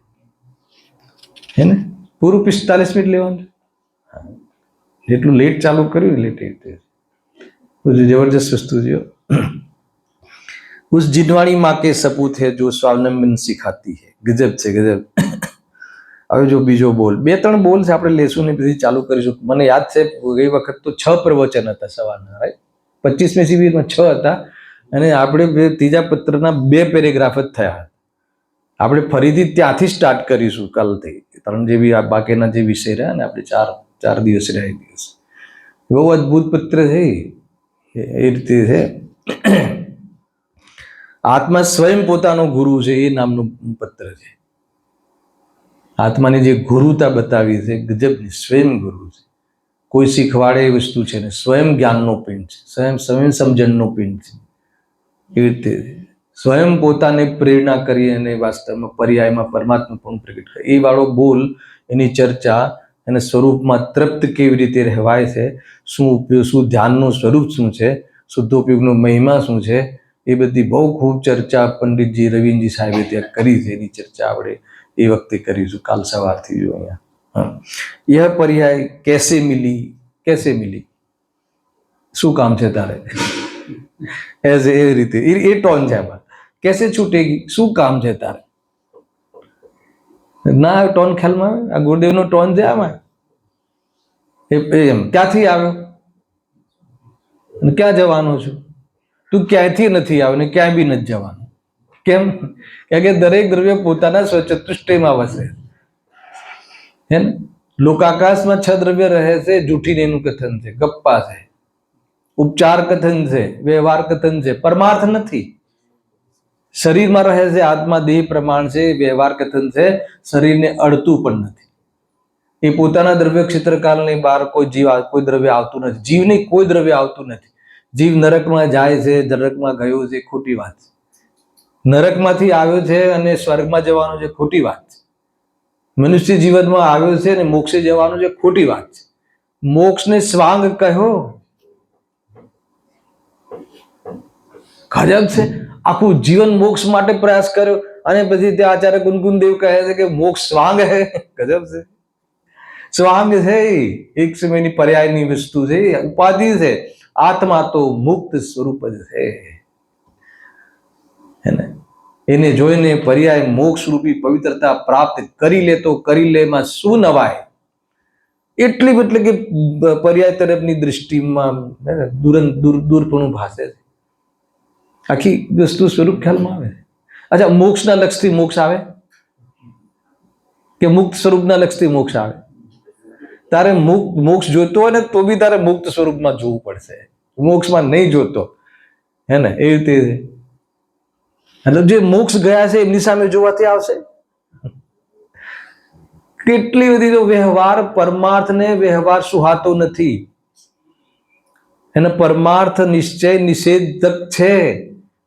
હે ને? પૂરું 45 મિનિટ લેવાનું. જેટલું લેટ ચાલુ કર્યું લેટ જબરજસ્ત વસ્તુ છે. उस जिनवाणी माँ के सपूत है जो स्वावलंबन सिखाती है. गजब છે, ગજબ. હવે જો બીજો બોલ, 2-3 બોલ છે, આપણે લેશું ને પછી ચાલુ કરીશું. મને યાદ છે ગઈ વખત તો 6 પ્રવચન હતા સવારના, રાઈટ? 25મી શિબિરમાં 6 હતા અને આપણે ત્રીજા પત્રના 2 પેરેગ્રાફ જ થયા. આપણે ફરીથી ત્યાંથી સ્ટાર્ટ કરીશું કાલથી. 3 જે બી બાકીના જે વિષય રહ્યા ને, આપણે 4 દિવસ રહ્યા. દિવસ બહુ અદભુત પત્ર છે. એ રીતે છે. આત્મા સ્વયં પોતાનો ગુરુ છે, એ નામનું પત્ર છે. આત્માની જે ગુરુતા બતાવી છે, ગજબની. સ્વયં ગુરુ છે. કોઈ શીખવાડે એ વસ્તુ છે ને, સ્વયં જ્ઞાનનો પિંડ છે, સ્વયં સમજણનો પિંડ છે. એવી રીતે સ્વયં પોતાને પ્રેરણા કરી અને વાસ્તવમાં પર્યાયમાં પરમાત્મા પણ પ્રગટ કરે. એ વાળો બોલ, એની ચર્ચા, એના સ્વરૂપમાં તૃપ્ત કેવી રીતે રહેવાય છે, શું ઉપયોગ, શું ધ્યાનનું સ્વરૂપ શું છે, શુદ્ધોપયોગનો મહિમા શું છે, એ બધી બહુ ખૂબ ચર્ચા પંડિતજી રવિન્દ્રજી સાહેબે ત્યાં કરી છે. એની ચર્ચા આપણે એ વખતે કરીશું કાલ સવારથી. જો અહીંયા યહ પર્યાય કેસે મિલી, શું કામ છે તારે? એઝ એ રીતે એ ટોન છે આમાં. કેસે છૂટેગી, શું કામ છે તારે? ના ટોન ખ્યાલમાં આવે? આ ગુરુદેવનો ટોન છે આમાં. એમ ક્યાંથી આવ્યો અને ક્યાં જવાનો છું? તું ક્યાંયથી નથી આવ્યો ને ક્યાંય બી નથી જવાનું. કેમ? કારણ કે દરેક દ્રવ્ય પોતાના સ્વચતુષ્ટયમાં વસે, હે ને? લોકાકાશમાં 6 દ્રવ્ય રહે છે. જૂઠીને એનું કથન છે, ગપ્પા છે, ઉપચાર કથન છે, વ્યવહાર કથન છે, પરમાર્થ નથી. શરીરમાં રહે છે, આત્મા દેહ પ્રમાણ છે, વ્યવહાર કથન છે, શરીરને અડતું પણ નથી. એ પોતાના દ્રવ્ય ક્ષેત્રકાળની બહાર કોઈ દ્રવ્ય આવતું નથી. જીવને કોઈ દ્રવ્ય આવતું નથી. જીવ નરકમાં જાય છે, નરકમાં ગયો છે, ખોટી વાત છે. નરકમાંથી આવ્યો છે અને સ્વર્ગમાં જવાનું છે, ખોટી વાત છે. મનુષ્ય જીવનમાં આવ્યો છે અને મોક્ષે જવાનું છે, ખોટી વાત છે. મોક્ષને સ્વાંગ કહ્યો, ગજબ છે. આખું જીવન મોક્ષ માટે પ્રયાસ કર્યો અને પછી ત્યાં આચાર્ય કુનકુનદેવ કહે છે કે મોક્ષ સ્વાંગ હે. ગજબ છે. સ્વાંગ છે એક સમયની પર્યાયની વસ્તુ છે, ઉપાધિ છે. આત્મા તો મુક્ત સ્વરૂપ જ છે, હે ને? એને જોઈને પર્યાય મોક્ષ રૂપી પવિત્રતા પ્રાપ્ત કરી લે તો કરી લેમાં શું નવાય. એટલી એટલે કે પર્યાય તરફની દૃષ્ટિમાં દૂરપણું ભાષે છે. આખી વસ્તુ સ્વરૂપ ખ્યાલમાં આવે. અચ્છા, મોક્ષના લક્ષથી મોક્ષ આવે કે મુક્ત સ્વરૂપના લક્ષથી મોક્ષ આવે? તારે મોક્ષ જોતો હોય ને તો બી તારે મુક્ત સ્વરૂપમાં જોવું પડશે. મોક્ષમાં નહીં જોતો, હે ને? એ રીતે મતલબ જે મોક્ષ ગયા છે એમની સામે જોવાથી આવશે. કેટલી બધી તો વ્યવહાર, પરમાર્થને વ્યવહાર સુહાતો નથી. એને પરમાર્થ નિશ્ચય નિષેધક છે.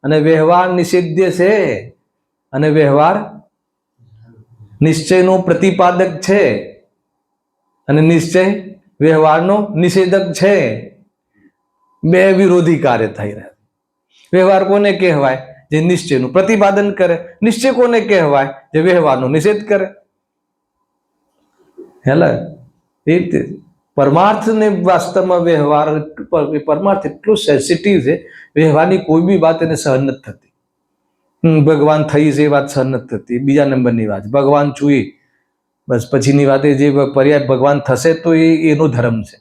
અને વ્યવહાર નિષેધ્ય છે, અને વ્યવહાર નિશ્ચયનો પ્રતિપાદક છે, અને નિશ્ચય વ્યવહારનો નિષેધક છે. બે વિરોધી કાર્ય થઈ રહ્યા. વ્યવહાર કોને કહેવાય? જે નિશ્ચયનું પ્રતિપાદન કરે. નિશ્ચય કોને કહેવાય? જે વ્યવહારનો નિષેધ કરે. હેલા એ રીતે પરમાર્થને વાસ્તવમાં વ્યવહાર, પરમાર્થ એટલો સેન્સિટિવ છે, વ્યવહારની કોઈ બી વાત એને સહન નથી થતી. ભગવાન થઈ છે એ વાત સહન નથી થતી, બીજા નંબરની વાત. ભગવાન છું એ બસ પછીની વાત, એ જે પર્યાય ભગવાન થશે તો એનો ધર્મ છે,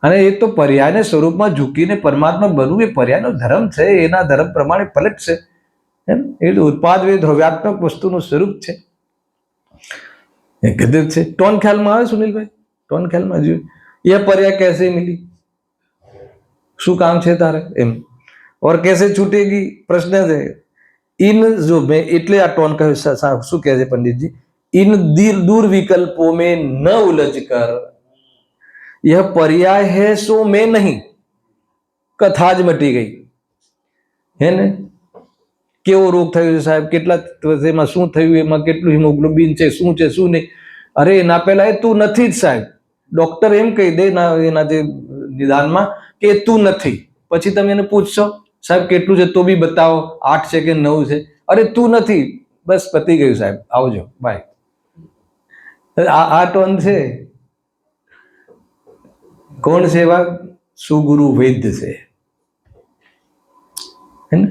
અને એ તો પર્યાયને સ્વરૂપમાં ઝૂકીને પરમાત્મા બનવું એ પર્યાયનો ધર્મ છે. એના ધર્મ પ્રમાણે પલટ છે. એ ઉત્પાદ વે દ્રવ્યાત્મક વસ્તુનું સ્વરૂપ છે. ગદિત છે. ટોન ખ્યાલમાં આવે સુનિલભાઈ? ટોન ખ્યાલમાં જોયું એ પર્યાય કેસે મિલી, શું કામ છે તારે એમ, ઓર કેસે છૂટેગી પ્રશ્ન છે. ઇન જો મેં એટલે આ ટોન કહ્યું, શું કહે છે પંડિતજી? ઇન दूर विकल्पों में न उलझ कर यह पर्याय है सो मैं नहीं, કથા જ મટી ગઈ. હે ને? કેવો રોગ થયો છે સાહેબ, કેટલા એમાં શું થયું, એમાં કેટલું હિમોગ્લોબિન છે, શું છે શું નહીં. અરે એના પહેલા એ તું નથી જ સાહેબ. ડોક્ટર એમ કહી દે એના જે નિદાનમાં કે તું નથી. પછી તમે એને પૂછશો સાહેબ કેટલું છે, તો બી બતાવો 8 છે કે 9 છે. અરે તું નથી, બસ પતી ગયું સાહેબ, આવજો બાય. આ ટોન છે. કોણ છે એવા? સુગુરુ વૈદ્ય છે. હે ને?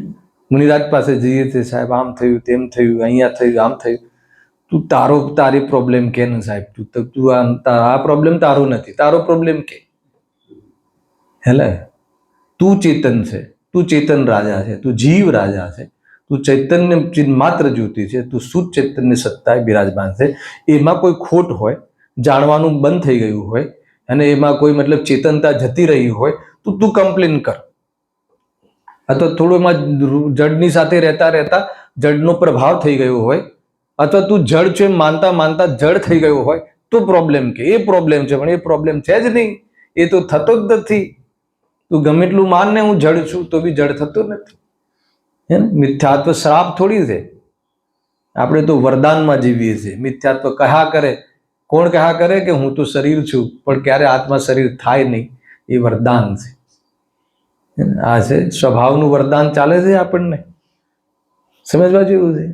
મુનિરાજ પાસે જઈએ છે, સાહેબ આમ થયું, તેમ થયું, અહીંયા થયું, આમ થયું. તું તારી પ્રોબ્લેમ કે ને સાહેબ, તું આ પ્રોબ્લેમ તારો નથી, તારો પ્રોબ્લેમ કે. હેલે તું ચેતન છે, તું ચેતન રાજા છે, તું જીવ રાજા છે, તું ચૈતન્ય માત્ર જ્યોતિ છે, તું શુદ્ધ ચૈતન્ય સત્તાએ બિરાજમાન છે. એમાં કોઈ ખોટ હોય, જાણવાનું બંધ થઈ ગયું હોય, અને એમાં કોઈ મતલબ ચેતનતા જતી રહી હોય તો તું કમ્પ્લેન કર. અથવા થોડું એમાં જડની સાથે રહેતા રહેતા જડનો પ્રભાવ થઈ ગયો હોય, અથવા તું જડ છે માનતા માનતા જડ થઈ ગયો હોય તો પ્રોબ્લેમ કે. એ પ્રોબ્લેમ છે, પણ એ પ્રોબ્લેમ છે જ નહીં, એ તો થતો જ નથી. તું ગમે એટલું માન ને હું જડ છું, તો બી જડ થતો નથી. હે ને? મિથ્યાત્વ શ્રાપ થોડી છે. આપણે તો વરદાનમાં જીવીએ છીએ. મિથ્યાત્વ કહ્યા કરે, કોણ કહ્યા કરે કે હું તો શરીર છું, પણ ક્યારે આત્મા શરીર થાય નહીં, એ વરદાન છે. આ છે સ્વભાવનું વરદાન ચાલે છે, આપણને સમજવા જેવું છે.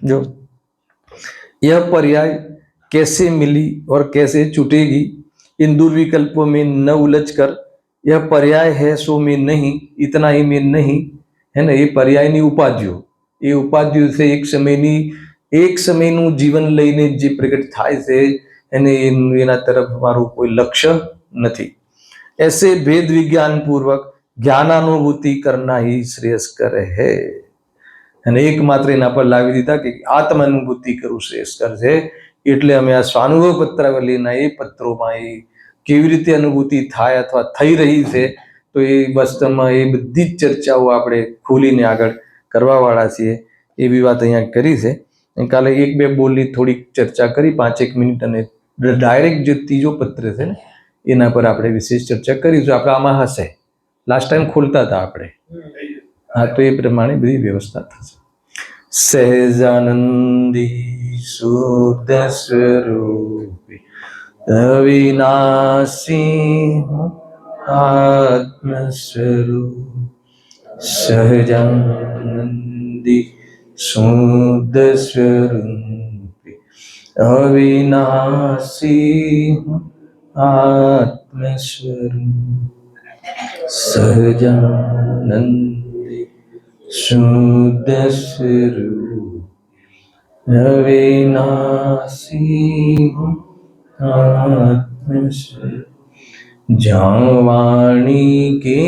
જો यह पर्याय कैसे मिली और कैसे छूटेगी, इन दुर्विकल्पों में न उलझ कर यह पर्याय है सो मैं नहीं, इतना ही मैं नहीं. है ને? એ પર્યાયની ઉપાધિઓ, એ ઉપાધિઓ છે એક સમયનું જીવન લઈને જે પ્રગટ થાય છે, એને એના તરફ મારું કોઈ લક્ષ્ય નથી. ऐसे भेद विज्ञान पूर्वक જ્ઞાનાનુભૂતિ કરના ही શ્રેયસ્કર હૈ. અને એકમાત્ર એના પર લાવી દીધા કે આત્મ અનુભૂતિ કરવું શ્રેયસ્કર છે. એટલે અમે આ સ્વાનુભવ પત્રાવલીના એ પત્રોમાં એ કેવી રીતે અનુભૂતિ થાય અથવા થઈ રહી છે, તો એ વાસ્તવમાં એ બધી જ ચર્ચાઓ આપણે ખોલીને આગળ કરવાવાળા છીએ. એવી વાત અહીંયા કરી છે. કાલે 1-2 બોલની થોડીક ચર્ચા કરી 5-1 મિનિટ, અને ડાયરેક્ટ જે ત્રીજો પત્ર છે ને એના પર આપણે વિશેષ ચર્ચા કરીશું. આપણે આમાં હશે, લાસ્ટ ટાઈમ ખોલતા હતા આપણે. હા, તો એ પ્રમાણે બધી વ્યવસ્થા થશે. સહેજાનંદી શુદ્ધ સ્વરૂપી અવિનાશી આત્મ સ્વરૂપ. સહજાનંદી શુદ્ધ સ્વરૂપી અવિનાશી આત્મ સ્વરૂપ. સહજાનંદી શુદ્ધ સ્વરૂપ અવિનાશી આત્મ સ્વરૂપ. જ્યાં વાણી કે